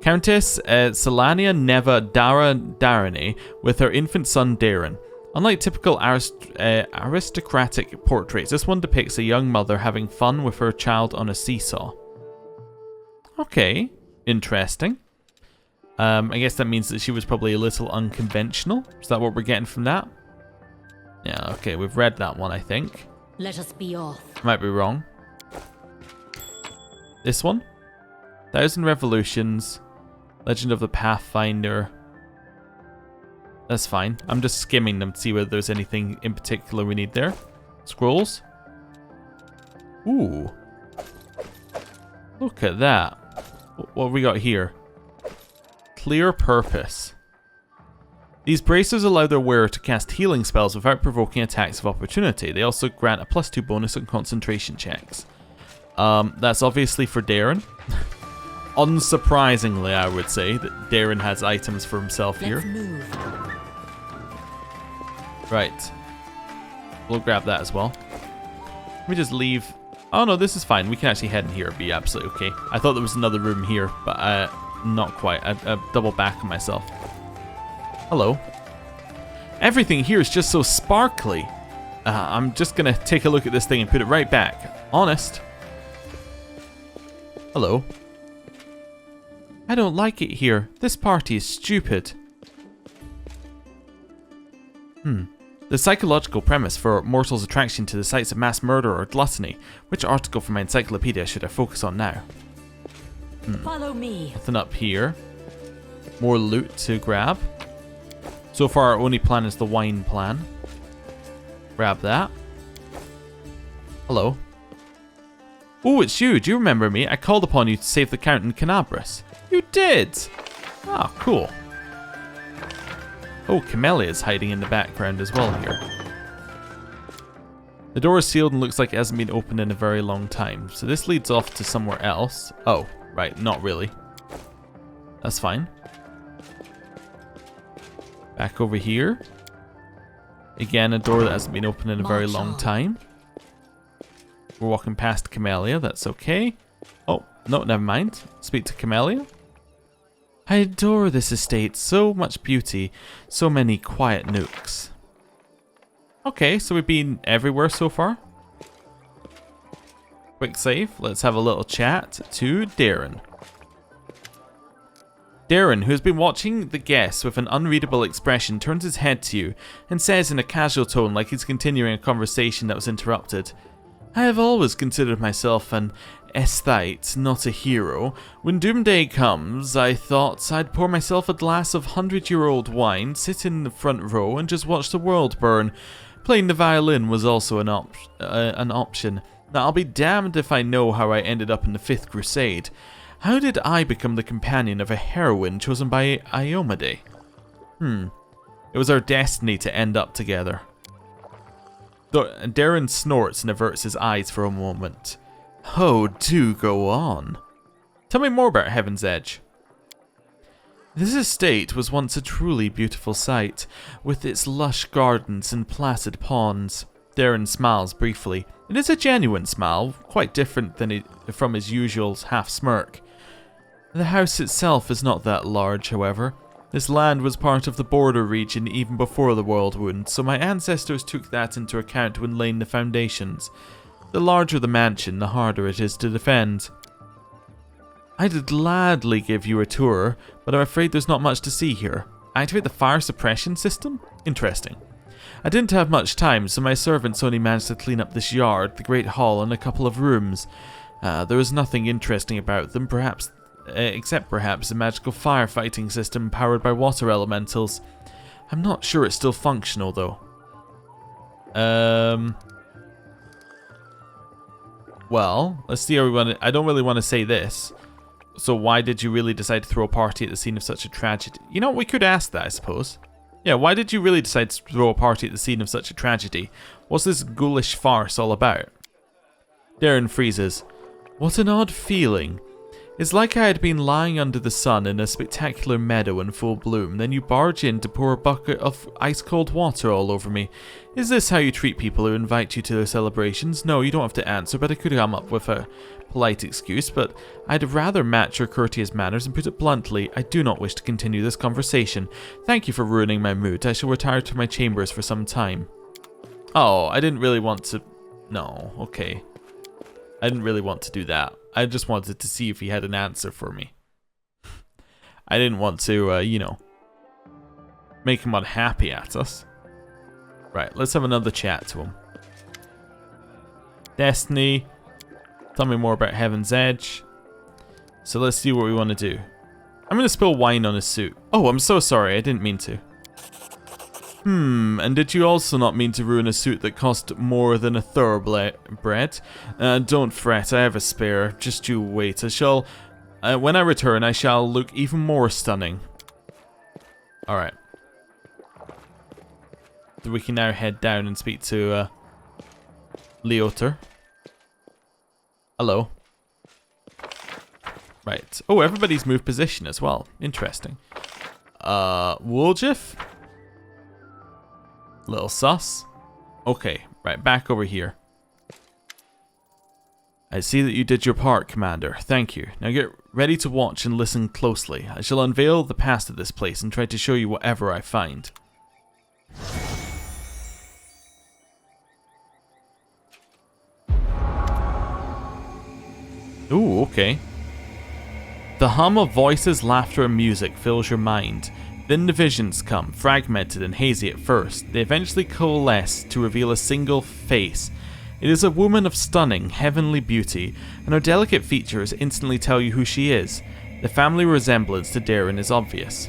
Speaker 1: Countess Selania Neva Darane with her infant son Daeran. Unlike typical aristocratic portraits, this one depicts a young mother having fun with her child on a seesaw. Okay, interesting. I guess that means that she was probably a little unconventional. Is that what we're getting from that? Yeah, okay, we've read that one, I think.
Speaker 4: Let us be off.
Speaker 1: Might be wrong. This one? 1,000 Revolutions. Legend of the Pathfinder. That's fine. I'm just skimming them to see whether there's anything in particular we need there. Scrolls. Ooh. Look at that. What have we got here? Clear purpose. These bracers allow their wearer to cast healing spells without provoking attacks of opportunity. They also grant a +2 bonus on concentration checks. That's obviously for Daeran. Unsurprisingly, I would say that Daeran has items for himself here.
Speaker 4: Let's move.
Speaker 1: Right. We'll grab that as well. Let me just leave. Oh no, this is fine. We can actually head in here. It'd be absolutely okay. I thought there was another room here, but not quite. I double back on myself. Hello. Everything here is just so sparkly. I'm just gonna take a look at this thing and put it right back. Honest. Hello. I don't like it here. This party is stupid. The psychological premise for mortals' attraction to the sights of mass murder or gluttony. Which article from my encyclopedia should I focus on now?
Speaker 4: Follow me.
Speaker 1: Nothing up here. More loot to grab. So far our only plan is the wine plan. Grab that. Hello. Oh, it's you. Do you remember me? I called upon you to save the Count in Canabras. You did! Ah, cool. Oh, Camellia is hiding in the background as well here. The door is sealed and looks like it hasn't been opened in a very long time. So this leads off to somewhere else. Oh, right, not really. That's fine. Back over here. Again, a door that hasn't been opened in a very long time. We're walking past Camellia, that's okay. Oh, no, never mind. Speak to Camellia. I adore this estate, so much beauty, so many quiet nooks. Okay, so we've been everywhere so far. Quick save, let's have a little chat to Daeran. Daeran, who has been watching the guests with an unreadable expression, turns his head to you and says in a casual tone like he's continuing a conversation that was interrupted. I have always considered myself an aesthete, not a hero. When Doomday comes, I thought I'd pour myself a glass of 100-year-old wine, sit in the front row and just watch the world burn. Playing the violin was also an option. Now I'll be damned if I know how I ended up in the 5th Crusade. How did I become the companion of a heroine chosen by Iomade? It was our destiny to end up together. Daeran snorts and averts his eyes for a moment. Oh, do go on. Tell me more about Heaven's Edge. This estate was once a truly beautiful sight, with its lush gardens and placid ponds. Daeran smiles briefly. It is a genuine smile, quite different from his usual half-smirk. The house itself is not that large, however. This land was part of the border region even before the Worldwound, so my ancestors took that into account when laying the foundations. The larger the mansion, the harder it is to defend. I'd gladly give you a tour, but I'm afraid there's not much to see here. Activate the fire suppression system? Interesting. I didn't have much time, so my servants only managed to clean up this yard, the great hall, and a couple of rooms. There was nothing interesting about them, except perhaps a magical firefighting system powered by water elementals. I'm not sure it's still functional, though. Well, let's see how we want to... I don't really want to say this. So why did you really decide to throw a party at the scene of such a tragedy? You know, we could ask that, I suppose. Yeah, why did you really decide to throw a party at the scene of such a tragedy? What's this ghoulish farce all about? Daeran freezes. What an odd feeling. It's like I had been lying under the sun in a spectacular meadow in full bloom, then you barge in to pour a bucket of ice-cold water all over me. Is this how you treat people who invite you to their celebrations? No, you don't have to answer, but I could come up with a polite excuse, but I'd rather match your courteous manners and put it bluntly, I do not wish to continue this conversation. Thank you for ruining my mood. I shall retire to my chambers for some time. Oh, I didn't really want to... No, okay. I didn't really want to do that. I just wanted to see if he had an answer for me. I didn't want to, you know, make him unhappy at us. Right, let's have another chat to him. Destiny. Tell me more about Heaven's Edge. So let's see what we want to do. I'm going to spill wine on his suit. Oh, I'm so sorry. I didn't mean to. And did you also not mean to ruin a suit that cost more than a thoroughbred? Don't fret, I have a spare. Just you wait. When I return, I shall look even more stunning. Alright. So we can now head down and speak to, Leoter. Hello. Right. Oh, everybody's moved position as well. Interesting. Woljif? Little sus. Okay, right, back over here. I see that you did your part, Commander. Thank you. Now get ready to watch and listen closely. I shall unveil the past of this place and try to show you whatever I find. Ooh, okay. The hum of voices, laughter, and music fills your mind. Then the visions come, fragmented and hazy at first. They eventually coalesce to reveal a single face. It is a woman of stunning, heavenly beauty, and her delicate features instantly tell you who she is. The family resemblance to Daeran is obvious.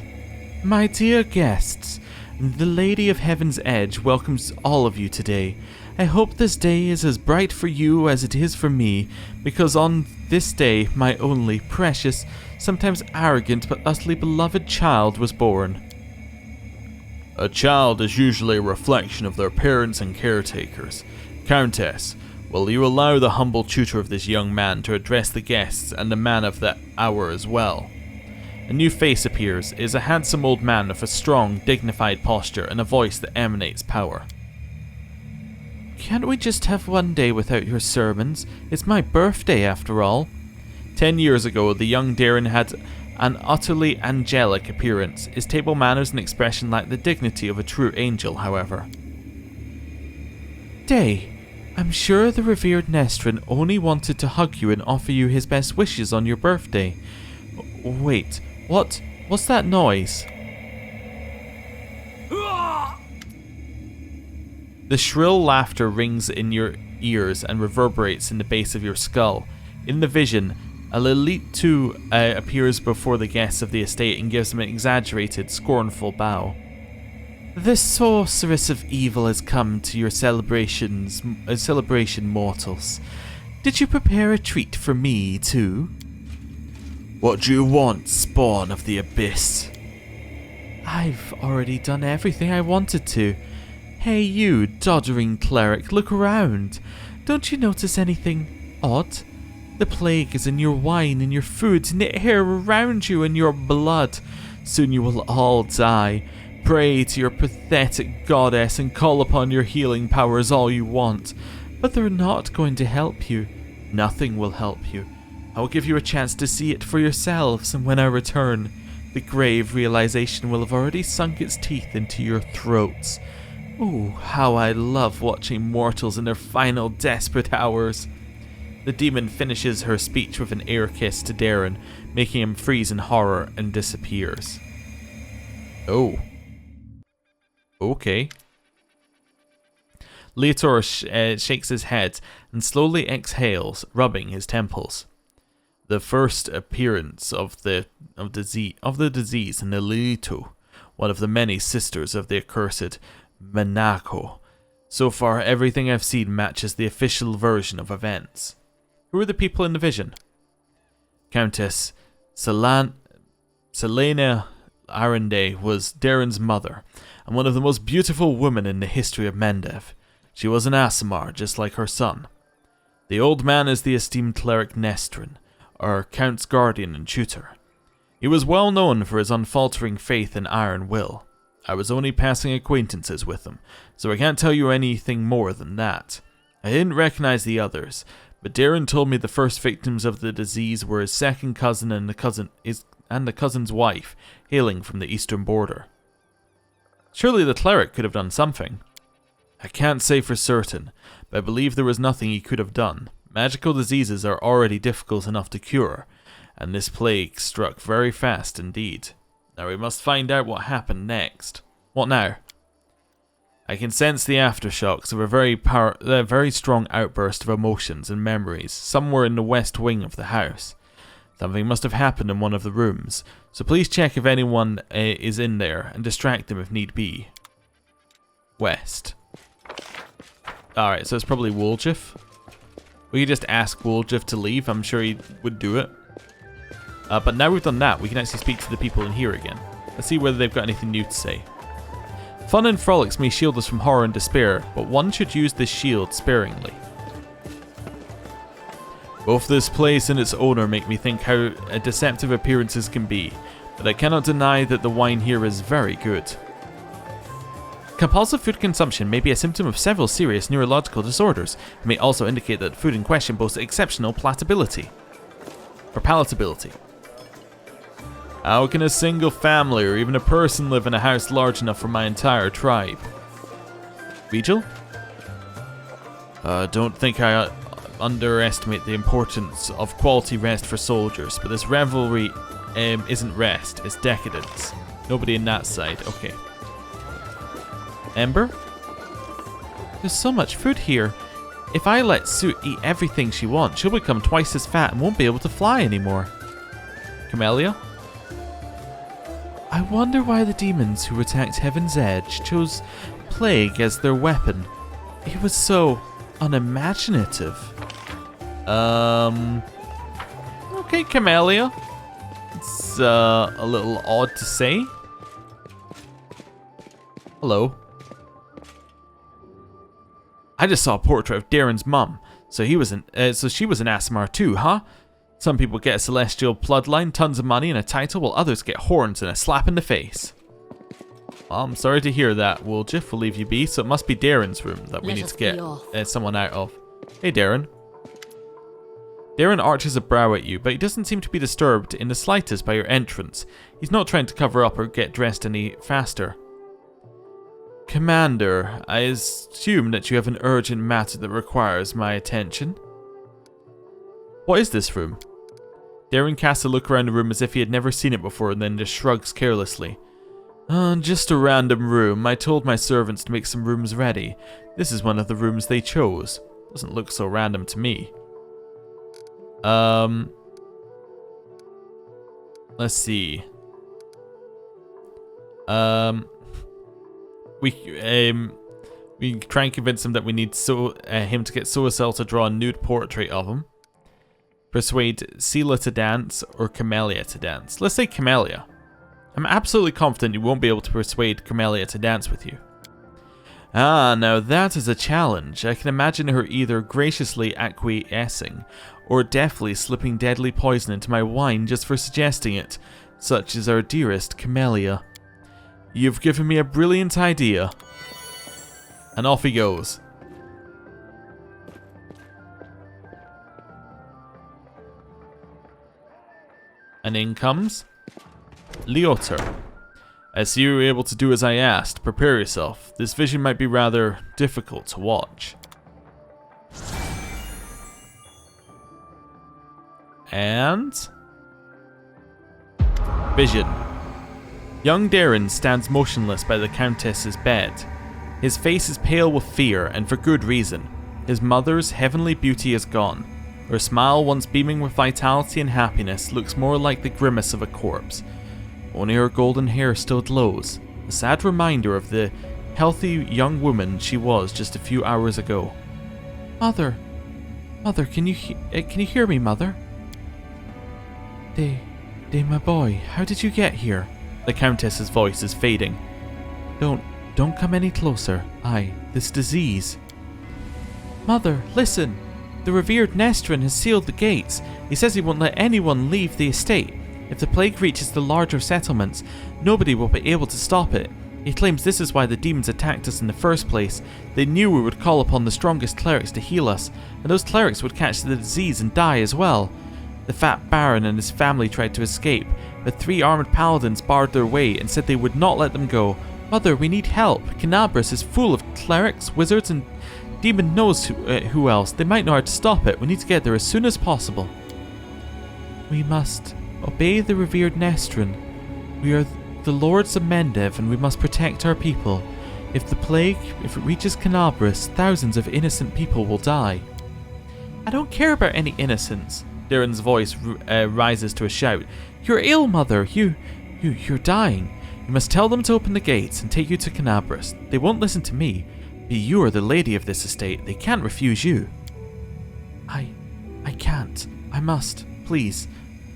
Speaker 1: My dear guests, the Lady of Heaven's Edge welcomes all of you today. I hope this day is as bright for you as it is for me, because on this day my only, precious, sometimes arrogant but utterly beloved child was born. A child is usually a reflection of their parents and caretakers. Countess, will you allow the humble tutor of this young man to address the guests and the man of the hour as well? A new face appears. It is a handsome old man with a strong, dignified posture and a voice that emanates power. Can't we just have one day without your sermons? It's my birthday after all. 10 years ago, the young Daeran had an utterly angelic appearance. His table manners and expression lacked the dignity of a true angel, however. Day, I'm sure the revered Nestrin only wanted to hug you and offer you his best wishes on your birthday. Wait, what's that noise? The shrill laughter rings in your ears and reverberates in the base of your skull. In the vision, a Lilitu appears before the guests of the estate and gives them an exaggerated, scornful bow. The sorceress of evil has come to your celebration, mortals. Did you prepare a treat for me, too? What do you want, spawn of the abyss? I've already done everything I wanted to. Hey you, doddering cleric, look around. Don't you notice anything odd? The plague is in your wine, in your food, in the air around you, in your blood. Soon you will all die. Pray to your pathetic goddess and call upon your healing powers all you want. But they're not going to help you. Nothing will help you. I will give you a chance to see it for yourselves, and when I return, the grave realization will have already sunk its teeth into your throats. Oh, how I love watching mortals in their final desperate hours. The demon finishes her speech with an air kiss to Daeran, making him freeze in horror and disappears. Oh. Okay. Leotor shakes his head and slowly exhales, rubbing his temples. The first appearance of the disease in the Lilitu, one of the many sisters of the accursed Manako. So far, everything I've seen matches the official version of events. Who are the people in the vision? Countess Selena Arende was Daeran's mother, and one of the most beautiful women in the history of Mendev. She was an Aasimar, just like her son. The old man is the esteemed cleric Nestrin, our Count's guardian and tutor. He was well known for his unfaltering faith and iron will. I was only passing acquaintances with him, so I can't tell you anything more than that. I didn't recognize the others, but Daeran told me the first victims of the disease were his second cousin and the cousin's wife, hailing from the eastern border. Surely the cleric could have done something. I can't say for certain, but I believe there was nothing he could have done. Magical diseases are already difficult enough to cure, and this plague struck very fast indeed. Now we must find out what happened next. What now? I can sense the aftershocks of a very strong outburst of emotions and memories somewhere in the west wing of the house. Something must have happened in one of the rooms, so please check if anyone is in there and distract them if need be. west. Alright, so it's probably Woljif. We could just ask Woljif to leave. I'm sure he would do it. But now we've done that, we can actually speak to the people in here again. Let's see whether they've got anything new to say. Fun and frolics may shield us from horror and despair, but one should use this shield sparingly. Both this place and its owner make me think how deceptive appearances can be, but I cannot deny that the wine here is very good. Compulsive food consumption may be a symptom of several serious neurological disorders. It may also indicate that the food in question boasts exceptional palatability. Or palatability. How can a single family or even a person live in a house large enough for my entire tribe? Vigil? Don't think I underestimate the importance of quality rest for soldiers, but this revelry isn't rest, it's decadence. Nobody in that side, okay. Ember? There's so much food here. If I let Sue eat everything she wants, she'll become twice as fat and won't be able to fly anymore. Camellia? I wonder why the demons who attacked Heaven's Edge chose plague as their weapon. It was so unimaginative. Okay, Camellia. It's a little odd to say. Hello. I just saw a portrait of Daeran's mum, so she was an Aasimar too, huh? Some people get a celestial bloodline, tons of money, and a title, while others get horns and a slap in the face. Well, I'm sorry to hear that, Woljif. We'll leave you be, so it must be Daeran's room that we need to get someone out of. Hey, Daeran. Daeran arches a brow at you, but he doesn't seem to be disturbed in the slightest by your entrance. He's not trying to cover up or get dressed any faster. Commander, I assume that you have an urgent matter that requires my attention. What is this room? Daeran casts a look around the room as if he had never seen it before and then just shrugs carelessly. Just a random room. I told my servants to make some rooms ready. This is one of the rooms they chose. Doesn't look so random to me. Let's see. We try and convince him that we need him to get Soacel to draw a nude portrait of him. Persuade Sela to dance or Camellia to dance. Let's say Camellia. I'm absolutely confident you won't be able to persuade Camellia to dance with you. Ah, now that is a challenge. I can imagine her either graciously acquiescing or deftly slipping deadly poison into my wine just for suggesting it. Such is our dearest Camellia. You've given me a brilliant idea. And off he goes. And in comes Leotar. I see you were able to do as I asked. Prepare yourself. This vision might be rather difficult to watch. And vision. Young Daeran stands motionless by the Countess's bed. His face is pale with fear, and for good reason. His mother's heavenly beauty is gone. Her smile, once beaming with vitality and happiness, looks more like the grimace of a corpse. Only her golden hair still glows, a sad reminder of the healthy young woman she was just a few hours ago. Mother, can you hear me, Mother? Day, my boy, how did you get here? The Countess's voice is fading. Don't come any closer. This disease. Mother, listen. The revered Nestrin has sealed the gates. He says he won't let anyone leave the estate. If the plague reaches the larger settlements, nobody will be able to stop it. He claims this is why the demons attacked us in the first place. They knew we would call upon the strongest clerics to heal us, and those clerics would catch the disease and die as well. The fat Baron and his family tried to escape, but 3 armored paladins barred their way and said they would not let them go. Mother, we need help. Canabras is full of clerics, wizards, and demon knows who else. They might know how to stop it. We need to get there as soon as possible. We must obey the revered Nestrin. We are the lords of Mendev, and we must protect our people. If it reaches Canabras, thousands of innocent people will die. I don't care about any innocents. Daeran's voice rises to a shout. You're ill, Mother. You're dying. You must tell them to open the gates and take you to Canabras. They won't listen to me, but you are the lady of this estate. They can't refuse you. I can't. I must. Please.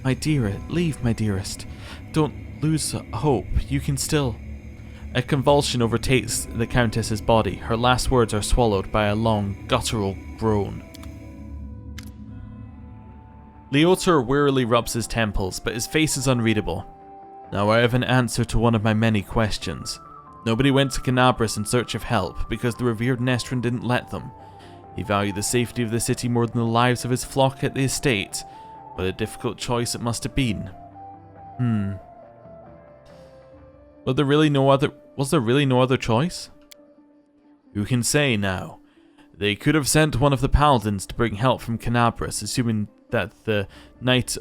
Speaker 1: My dear, leave, my dearest. Don't lose hope. You can still... A convulsion overtakes the Countess's body. Her last words are swallowed by a long, guttural groan. Leotor wearily rubs his temples, but his face is unreadable. Now I have an answer to one of my many questions. Nobody went to Canabras in search of help, because the revered Nestrin didn't let them. He valued the safety of the city more than the lives of his flock at the estate. What a difficult choice it must have been. Was there really no other choice? Who can say now? They could have sent one of the paladins to bring help from Canabras, assuming that the Knight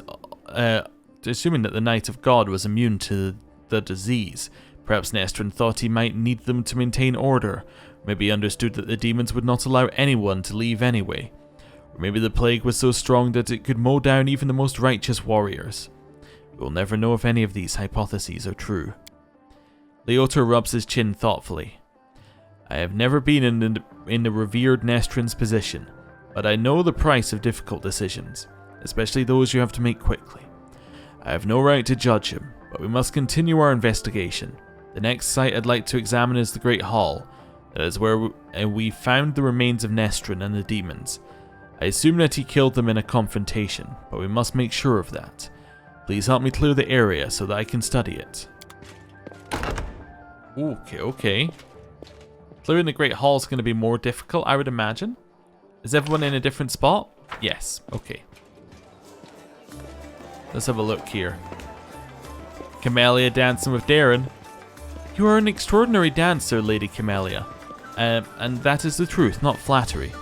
Speaker 1: of God was immune to the disease. Perhaps Nestrin thought he might need them to maintain order. Maybe he understood that the demons would not allow anyone to leave anyway. Or maybe the plague was so strong that it could mow down even the most righteous warriors. We'll never know if any of these hypotheses are true. Leotor rubs his chin thoughtfully. I have never been in the revered Nestrin's position, but I know the price of difficult decisions, especially those you have to make quickly. I have no right to judge him, but we must continue our investigation. The next site I'd like to examine is the Great Hall. That is where we found the remains of Nestrin and the demons. I assume that he killed them in a confrontation, but we must make sure of that. Please help me clear the area so that I can study it. Okay. Clearing the Great Hall is going to be more difficult, I would imagine. Is everyone in a different spot? Yes, okay. Let's have a look here. Camellia dancing with Daeran. You are an extraordinary dancer, Lady Camellia. And that is the truth, not flattery.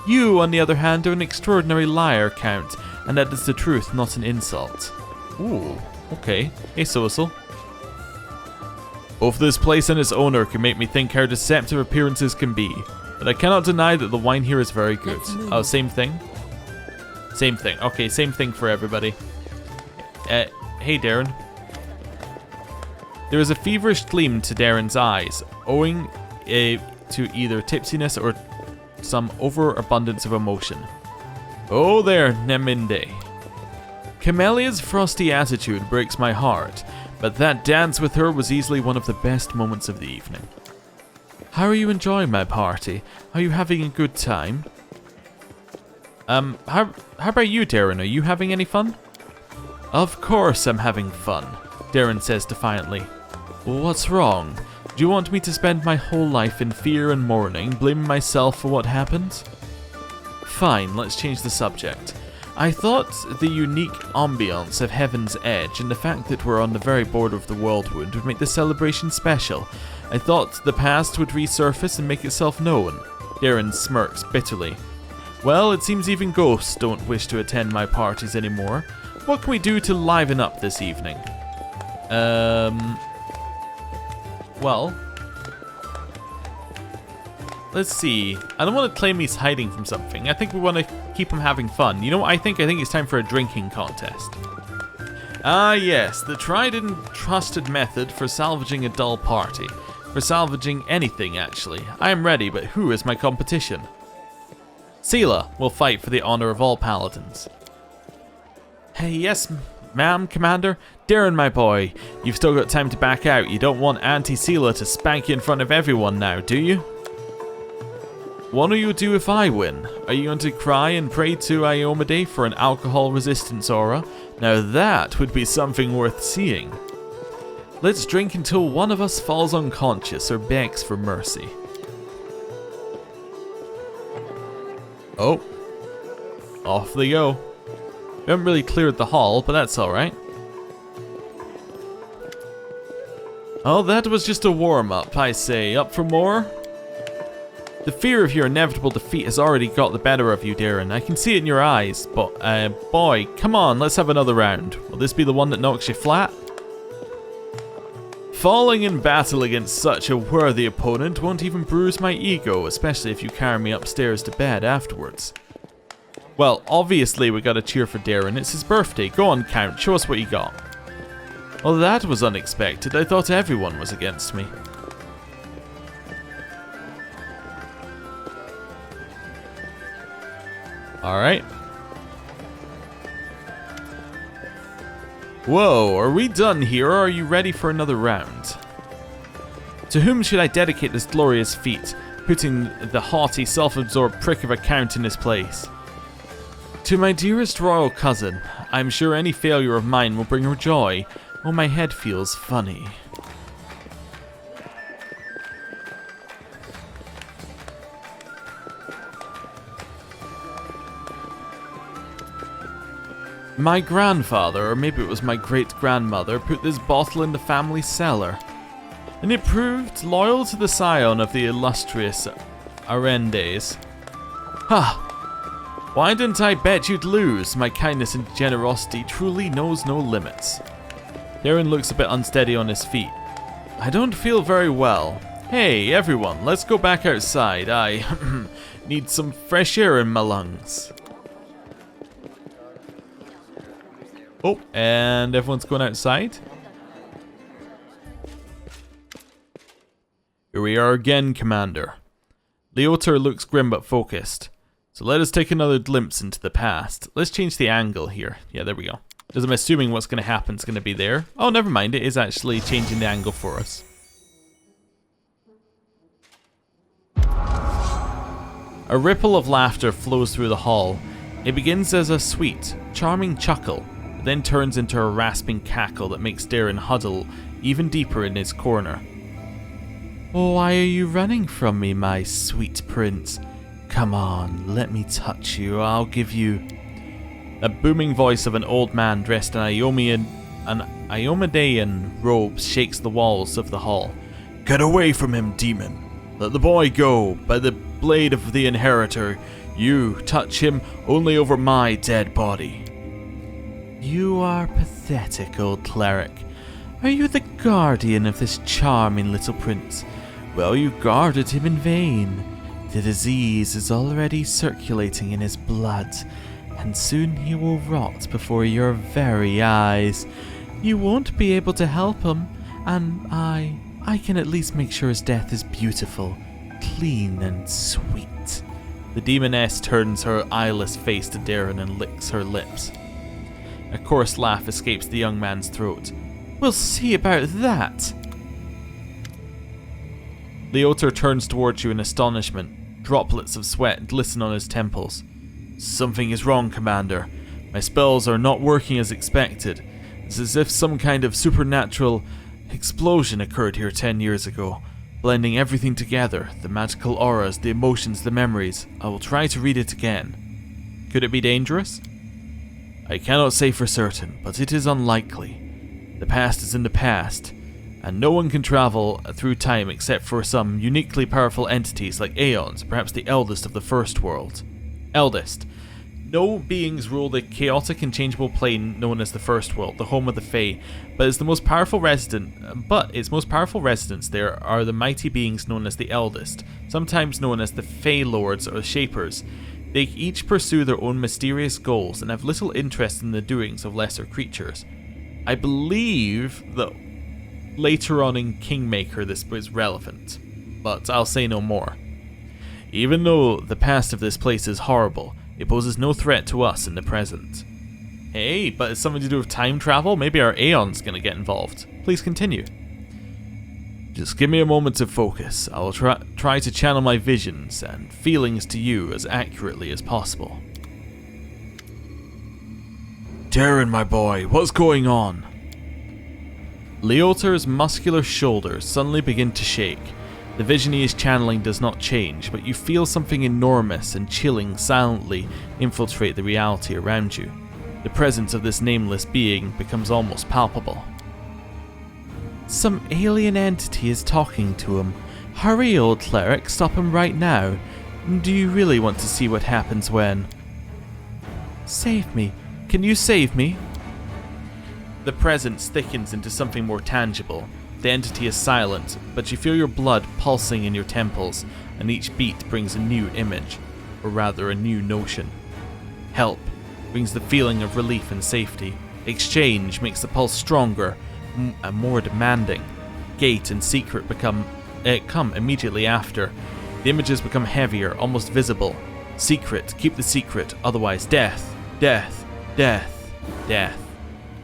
Speaker 1: You, on the other hand, are an extraordinary liar, Count, and that is the truth, not an insult. Ooh, okay. Hey, Soisel. Both this place and its owner can make me think how deceptive appearances can be, but I cannot deny that the wine here is very good. Oh, same thing? Same thing. Okay, same thing for everybody. Hey, Daeran. There is a feverish gleam to Daeran's eyes, owing to either tipsiness or some overabundance of emotion. Oh there, Neminde. Camellia's frosty attitude breaks my heart, but that dance with her was easily one of the best moments of the evening. How are you enjoying my party? Are you having a good time? How about you, Daeran? Are you having any fun? Of course I'm having fun, Daeran says defiantly. What's wrong? Do you want me to spend my whole life in fear and mourning, blaming myself for what happened? Fine, let's change the subject. I thought the unique ambience of Heaven's Edge and the fact that we're on the very border of the Worldwound would make the celebration special. I thought the past would resurface and make itself known. Daeran smirks bitterly. Well, it seems even ghosts don't wish to attend my parties anymore. What can we do to liven up this evening? Well, let's see. I don't want to claim he's hiding from something. I think we want to keep him having fun. You know what I think? I think it's time for a drinking contest. Ah yes, the tried and trusted method for salvaging a dull party. For salvaging anything, actually. I am ready, but who is my competition? Sela will fight for the honor of all paladins. Hey, yes, ma'am, Commander. Daeran, my boy, you've still got time to back out. You don't want Auntie Sela to spank you in front of everyone now, do you? What will you do if I win? Are you going to cry and pray to Iomade for an alcohol resistance aura? Now that would be something worth seeing. Let's drink until one of us falls unconscious or begs for mercy. Oh. Off they go. We haven't really cleared the hall, but that's alright. Oh, that was just a warm-up, I say. Up for more? The fear of your inevitable defeat has already got the better of you, Daeran. I can see it in your eyes. But, boy, come on, let's have another round. Will this be the one that knocks you flat? Falling in battle against such a worthy opponent won't even bruise my ego, especially if you carry me upstairs to bed afterwards. Well, obviously we gotta cheer for Daeran. It's his birthday. Go on, Count. Show us what you got. Well, that was unexpected. I thought everyone was against me. Alright. Whoa, are we done here, or are you ready for another round? To whom should I dedicate this glorious feat, putting the haughty, self-absorbed prick of a count in his place? To my dearest royal cousin, I'm sure any failure of mine will bring her joy. Oh, my head feels funny. My grandfather, or maybe it was my great-grandmother, put this bottle in the family cellar. And it proved loyal to the scion of the illustrious Arendes. Ha! Why didn't I bet you'd lose? My kindness and generosity truly knows no limits. Daeran looks a bit unsteady on his feet. I don't feel very well. Hey, everyone, let's go back outside. I need some fresh air in my lungs. Oh, and everyone's going outside. Here we are again, Commander. Leotar looks grim but focused. So let us take another glimpse into the past. Let's change the angle here. Yeah, there we go. As I'm assuming what's going to happen is going to be there. Oh, never mind. It is actually changing the angle for us. A ripple of laughter flows through the hall. It begins as a sweet, charming chuckle, but then turns into a rasping cackle that makes Daeran huddle even deeper in his corner. Oh, why are you running from me, my sweet prince? Come on, let me touch you. I'll give you... The booming voice of an old man dressed in Iomedaean robes shakes the walls of the hall. Get away from him, demon. Let the boy go. By the blade of the inheritor, you touch him only over my dead body. You are pathetic, old cleric. Are you the guardian of this charming little prince? Well, you guarded him in vain. The disease is already circulating in his blood, and soon he will rot before your very eyes. You won't be able to help him, and I can at least make sure his death is beautiful, clean and sweet. The demoness turns her eyeless face to Daeran and licks her lips. A coarse laugh escapes the young man's throat. We'll see about that. Leotar turns towards you in astonishment. Droplets of sweat glisten on his temples. Something is wrong, Commander. My spells are not working as expected. It's as if some kind of supernatural explosion occurred here 10 years ago, blending everything together, the magical auras, the emotions, the memories. I will try to read it again. Could it be dangerous? I cannot say for certain, but it is unlikely. The past is in the past, and no one can travel through time except for some uniquely powerful entities like Aeons, perhaps the eldest of the First World. Eldest. No beings rule the chaotic and changeable plane known as the First World, the home of the Fae, but its most powerful residents there are the mighty beings known as the Eldest, sometimes known as the Fae Lords or Shapers. They each pursue their own mysterious goals and have little interest in the doings of lesser creatures. I believe that later on in Kingmaker this is relevant, but I'll say no more. Even though the past of this place is horrible, it poses no threat to us in the present. Hey, but it's something to do with time travel? Maybe our Aeon's gonna get involved. Please continue. Just give me a moment to focus. I will try to channel my visions and feelings to you as accurately as possible. Daeran, my boy, what's going on? Leotar's muscular shoulders suddenly begin to shake. The vision he is channeling does not change, but you feel something enormous and chilling silently infiltrate the reality around you. The presence of this nameless being becomes almost palpable. Some alien entity is talking to him. Hurry, old cleric, stop him right now. Do you really want to see what happens when... Save me. Can you save me? The presence thickens into something more tangible. The entity is silent, but you feel your blood pulsing in your temples, and each beat brings a new image, or rather a new notion. Help brings the feeling of relief and safety. Exchange makes the pulse stronger. and more demanding. Gate and secret come immediately after. The images become heavier, almost visible. Secret, keep the secret, otherwise death, death, death, death.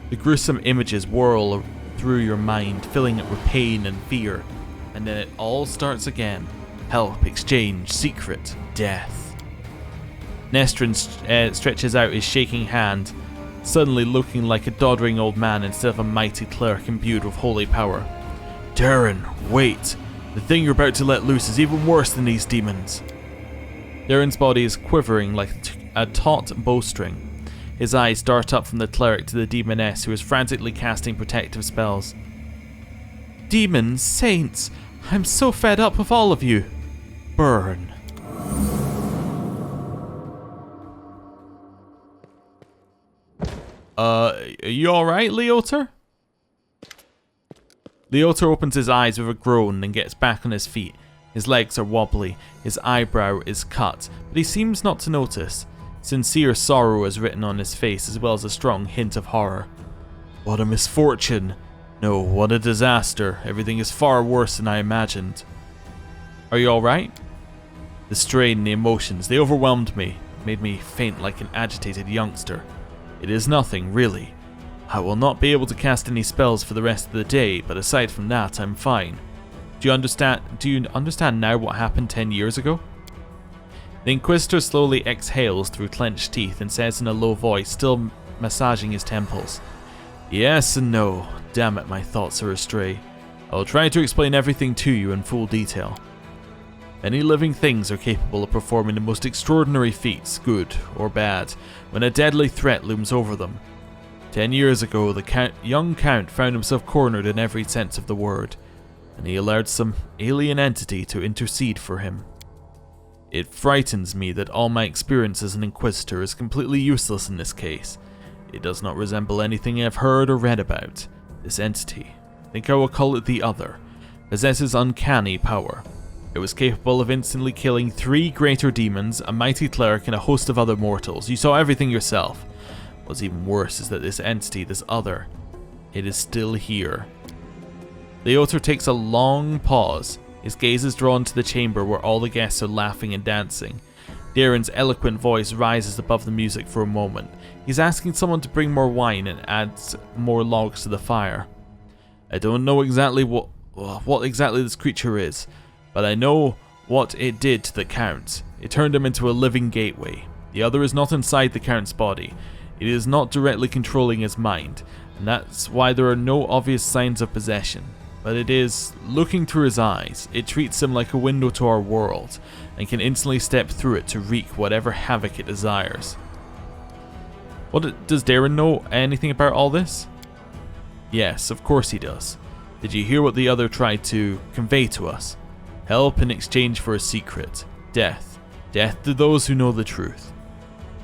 Speaker 1: The gruesome images whirl through your mind, filling it with pain and fear. And then it all starts again. Help, exchange, secret, death. Nestrin stretches out his shaking hand, suddenly looking like a doddering old man instead of a mighty cleric imbued with holy power. Daeran, wait. The thing you're about to let loose is even worse than these demons. Daeran's body is quivering like a taut bowstring. His eyes dart up from the cleric to the demoness who is frantically casting protective spells. Demons, saints, I'm so fed up with all of you. Burn. Are you alright, Leotar? Leotar opens his eyes with a groan and gets back on his feet. His legs are wobbly, his eyebrow is cut, but he seems not to notice. Sincere sorrow is written on his face, as well as a strong hint of horror. What a misfortune! No, what a disaster. Everything is far worse than I imagined. Are you alright? The strain, the emotions, they overwhelmed me, made me faint like an agitated youngster. It is nothing, really. I will not be able to cast any spells for the rest of the day, but aside from that, I'm fine. Do you understand now what happened 10 years ago? The Inquisitor slowly exhales through clenched teeth and says in a low voice, still massaging his temples. Yes and no. Damn it, my thoughts are astray. I will try to explain everything to you in full detail. Many living things are capable of performing the most extraordinary feats, good or bad, when a deadly threat looms over them. 10 years ago, the young Count found himself cornered in every sense of the word, and he allowed some alien entity to intercede for him. It frightens me that all my experience as an Inquisitor is completely useless in this case. It does not resemble anything I've heard or read about. This entity, I think I will call it the Other, possesses uncanny power. It was capable of instantly killing 3 greater demons, a mighty cleric, and a host of other mortals. You saw everything yourself. What's even worse is that this entity, this Other, it is still here. Leotar takes a long pause. His gaze is drawn to the chamber where all the guests are laughing and dancing. Daeran's eloquent voice rises above the music for a moment. He's asking someone to bring more wine and adds more logs to the fire. I don't know exactly what exactly this creature is, but I know what it did to the Count. It turned him into a living gateway. The Other is not inside the Count's body. It is not directly controlling his mind, and that's why there are no obvious signs of possession. But it is looking through his eyes. It treats him like a window to our world, and can instantly step through it to wreak whatever havoc it desires. Does Daeran know anything about all this? Yes, of course he does. Did you hear what the Other tried to convey to us? Help in exchange for a secret. Death. Death to those who know the truth.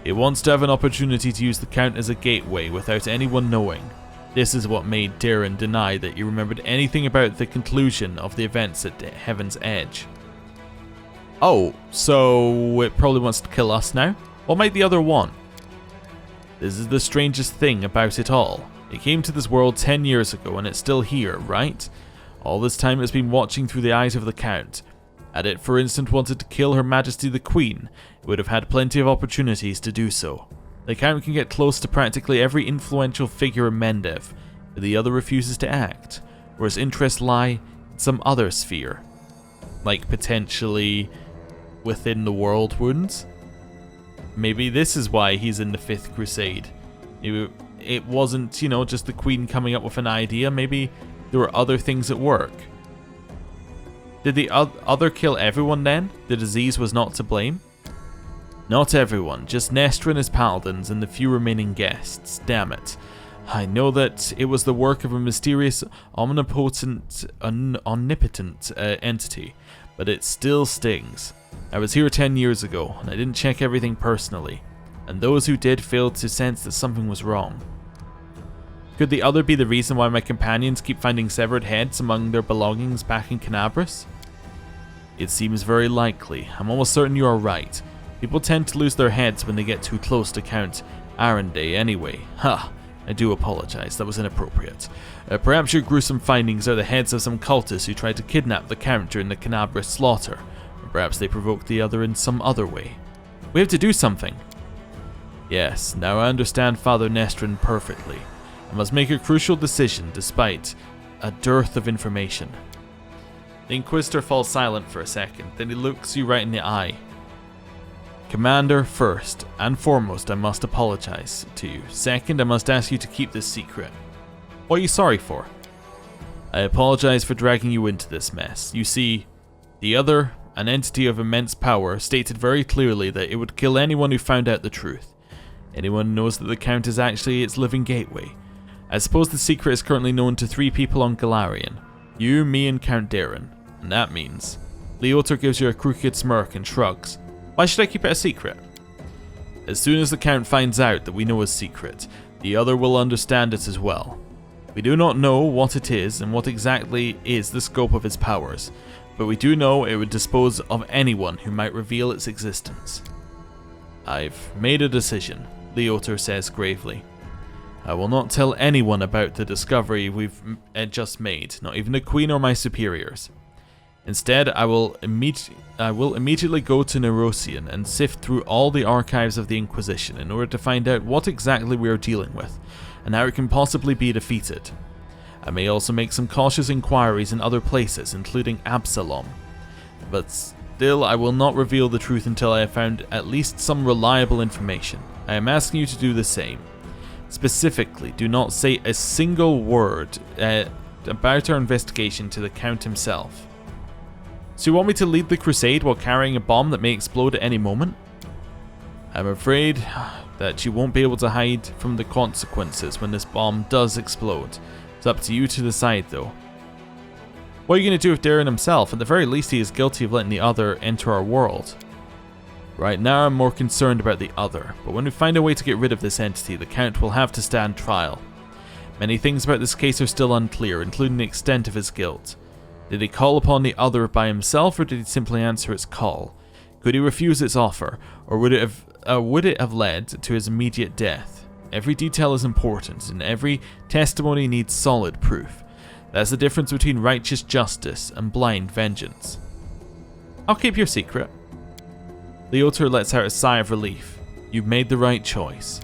Speaker 1: It wants to have an opportunity to use the Count as a gateway without anyone knowing. This is what made Daeran deny that he remembered anything about the conclusion of the events at Heaven's Edge. Oh, so it probably wants to kill us now? What might the Other want? This is the strangest thing about it all. It came to this world 10 years ago and it's still here, right? All this time it's been watching through the eyes of the Count. Had it, for instance, wanted to kill Her Majesty the Queen, it would have had plenty of opportunities to do so. The Count can get close to practically every influential figure in Mendev, but the Other refuses to act, or his interests lie in some other sphere. Like potentially within the Worldwound? Maybe this is why he's in the 5th Crusade. Maybe it wasn't, just the Queen coming up with an idea. Maybe there were other things at work. Did the Other kill everyone then? The disease was not to blame? Not everyone, just Nestor and his paladins and the few remaining guests. Damn it. I know that it was the work of a mysterious, omnipotent entity, but it still stings. I was here 10 years ago, and I didn't check everything personally, and those who did failed to sense that something was wrong. Could the Other be the reason why my companions keep finding severed heads among their belongings back in Canabras? It seems very likely. I'm almost certain you are right. People tend to lose their heads when they get too close to Count Arenday anyway. Ha! I do apologize, that was inappropriate. Perhaps your gruesome findings are the heads of some cultists who tried to kidnap the Count during the Canabra slaughter, or perhaps they provoked the other in some other way. We have to do something. Yes, now I understand Father Nestrin perfectly. I must make a crucial decision despite a dearth of information. The Inquisitor falls silent for a second, then he looks you right in the eye. Commander, first and foremost, I must apologize to you. Second, I must ask you to keep this secret. What are you sorry for? I apologize for dragging you into this mess. You see, the other, an entity of immense power, stated very clearly that it would kill anyone who found out the truth. Anyone who knows that the Count is actually its living gateway. I suppose the secret is currently known to 3 people on Golarion. You, me, and Count Daeran. And that means... Leotar gives you a crooked smirk and shrugs. Why should I keep it a secret? As soon as the Count finds out that we know his secret, the other will understand it as well. We do not know what it is and what exactly is the scope of his powers, but we do know it would dispose of anyone who might reveal its existence. I've made a decision, Leotar says gravely. I will not tell anyone about the discovery we've just made, not even the Queen or my superiors. Instead, I will immediately go to Nerosian and sift through all the archives of the Inquisition in order to find out what exactly we are dealing with, and how it can possibly be defeated. I may also make some cautious inquiries in other places, including Absalom. But still, I will not reveal the truth until I have found at least some reliable information. I am asking you to do the same. Specifically, do not say a single word about our investigation to the Count himself. So you want me to lead the crusade while carrying a bomb that may explode at any moment? I'm afraid that you won't be able to hide from the consequences when this bomb does explode. It's up to you to decide though. What are you going to do with Daeran himself? At the very least he is guilty of letting the other enter our world. Right now I'm more concerned about the other, but when we find a way to get rid of this entity, the Count will have to stand trial. Many things about this case are still unclear, including the extent of his guilt. Did he call upon the other by himself, or did he simply answer its call? Could he refuse its offer, or would it have led to his immediate death? Every detail is important, and every testimony needs solid proof. That's the difference between righteous justice and blind vengeance. I'll keep your secret. Leotar lets out a sigh of relief. You've made the right choice.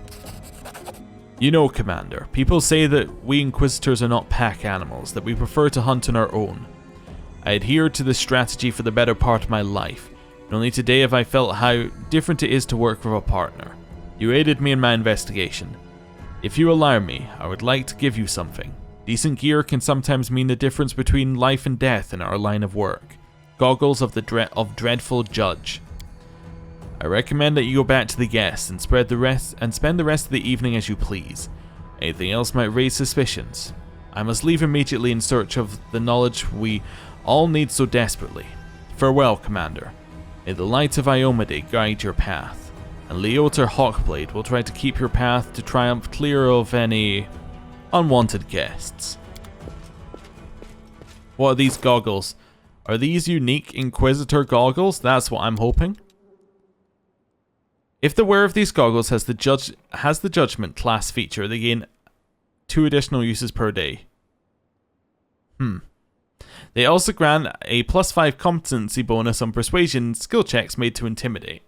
Speaker 1: You know, Commander, people say that we Inquisitors are not pack animals, that we prefer to hunt on our own. I adhered to this strategy for the better part of my life, and only today have I felt how different it is to work with a partner. You aided me in my investigation. If you allow me, I would like to give you something. Decent gear can sometimes mean the difference between life and death in our line of work. Goggles of the dreadful judge. I recommend that you go back to the guests and spend the rest of the evening as you please. Anything else might raise suspicions. I must leave immediately in search of the knowledge we all need so desperately. Farewell, Commander. May the light of Iomade guide your path, and Leotar Hawkblade will try to keep your path to triumph clear of any unwanted guests. What are these goggles? Are these unique Inquisitor goggles? That's what I'm hoping. If the wearer of these goggles has the Judgment class feature, they gain 2 additional uses per day. They also grant a +5 competency bonus on persuasion skill checks made to intimidate.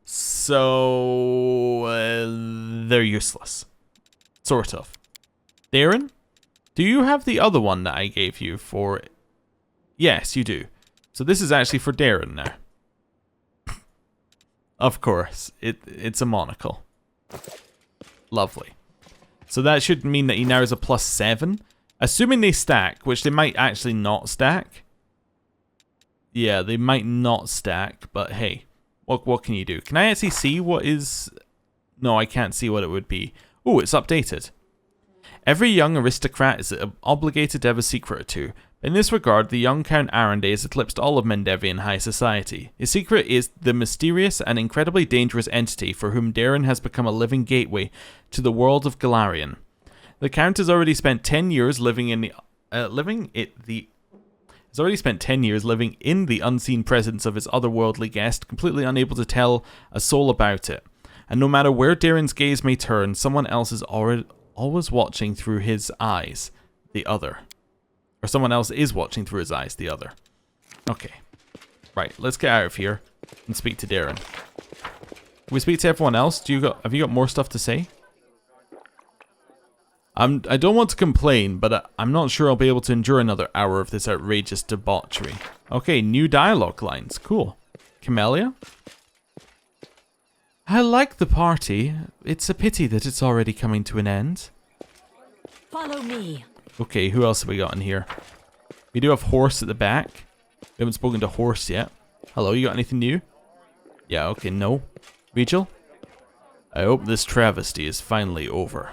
Speaker 1: So they're useless. Sort of. Daeran? Do you have the other one that I gave you for... Yes, you do. So this is actually for Daeran now. Of course, it's a monocle. Lovely. So that should mean that he now has a +7. Assuming they stack, which they might actually not stack. Yeah, they might not stack, but hey, what can you do? Can I actually see what is... No, I can't see what it would be. Oh, it's updated. Every young aristocrat is obligated to have a secret or two. In this regard, the young Count Arande has eclipsed all of Mendevian high society. His secret is the mysterious and incredibly dangerous entity for whom Daeran has become a living gateway to the world of Golarion. The Count has already spent 10 years living in the unseen presence of his otherworldly guest, completely unable to tell a soul about it. And no matter where Daeran's gaze may turn, someone else is always watching through his eyes, the other. Or someone else is watching through his eyes, the other. Okay. Right, let's get out of here and speak to Daeran. Can we speak to everyone else? Have you got more stuff to say? I don't want to complain, but I'm not sure I'll be able to endure another hour of this outrageous debauchery. Okay, new dialogue lines. Cool. Camellia? I like the party. It's a pity that it's already coming to an end.
Speaker 4: Follow me.
Speaker 1: Okay, who else have we got in here? We do have Horse at the back. We haven't spoken to Horse yet. Hello, you got anything new? Yeah, okay, no. Rachel? I hope this travesty is finally over.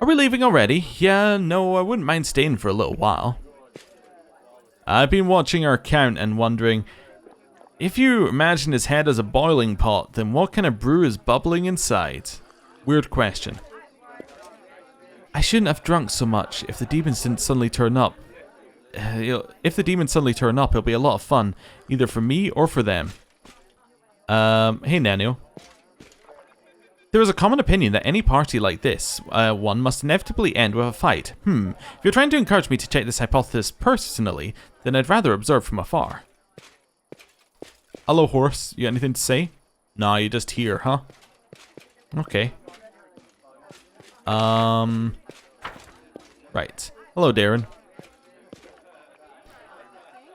Speaker 1: Are we leaving already? Yeah, no, I wouldn't mind staying for a little while. I've been watching our count and wondering, if you imagine his head as a boiling pot, then what kind of brew is bubbling inside? Weird question. I shouldn't have drunk so much if the demons didn't suddenly turn up. If the demons suddenly turn up, it'll be a lot of fun, either for me or for them. Hey Nano. There is a common opinion that any party like this, one must inevitably end with a fight. If you're trying to encourage me to check this hypothesis personally, then I'd rather observe from afar. Hello, Horse. You got anything to say? Nah, you're just here, huh? Okay. Right. Hello, Daeran.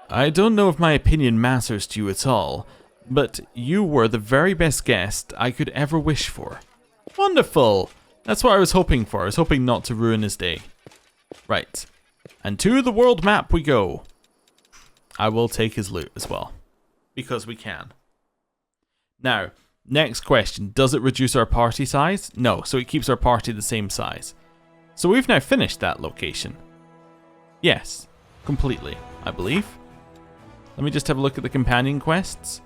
Speaker 1: I don't know if my opinion matters to you at all, but you were the very best guest I could ever wish for. Wonderful! That's what I was hoping for. I was hoping not to ruin his day. Right. And to the world map we go. I will take his loot as well. Because we can. Now, next question. Does it reduce our party size? No, so it keeps our party the same size. So we've now finished that location. Yes, completely, I believe. Let me just have a look at the companion quests.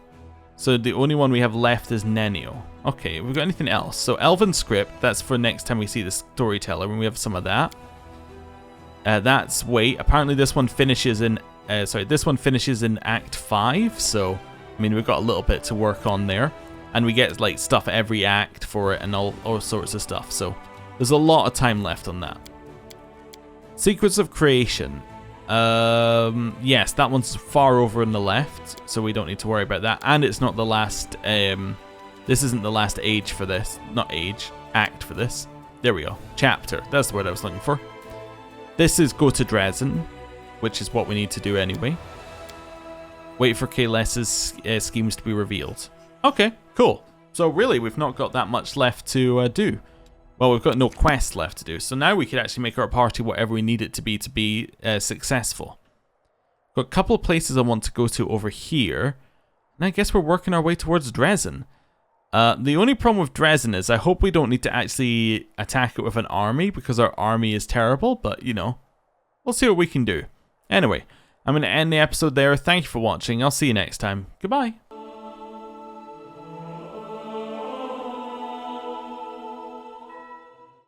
Speaker 1: So the only one we have left is Nenio. Okay, have we got anything else? So Elven Script, that's for next time we see the Storyteller, when we have some of that. That's wait. Apparently this one finishes in this one finishes in Act 5, so I mean we've got a little bit to work on there. And we get like stuff every act for it and all sorts of stuff. So there's a lot of time left on that. Secrets of Creation. Yes, that one's far over on the left, so we don't need to worry about that. And it's not the last, this isn't the last age for this. Not age, act for this. There we go. Chapter. That's the word I was looking for. This is go to Dresden, which is what we need to do anyway. Wait for Kayles's schemes to be revealed. Okay, cool. So really, we've not got that much left to do. Well, we've got no quest left to do, so now we could actually make our party whatever we need it to be successful. Got a couple of places I want to go to over here, and I guess we're working our way towards Dresden. The only problem with Dresden is I hope we don't need to actually attack it with an army, because our army is terrible, but, you know, we'll see what we can do. Anyway, I'm going to end the episode there. Thank you for watching. I'll see you next time. Goodbye.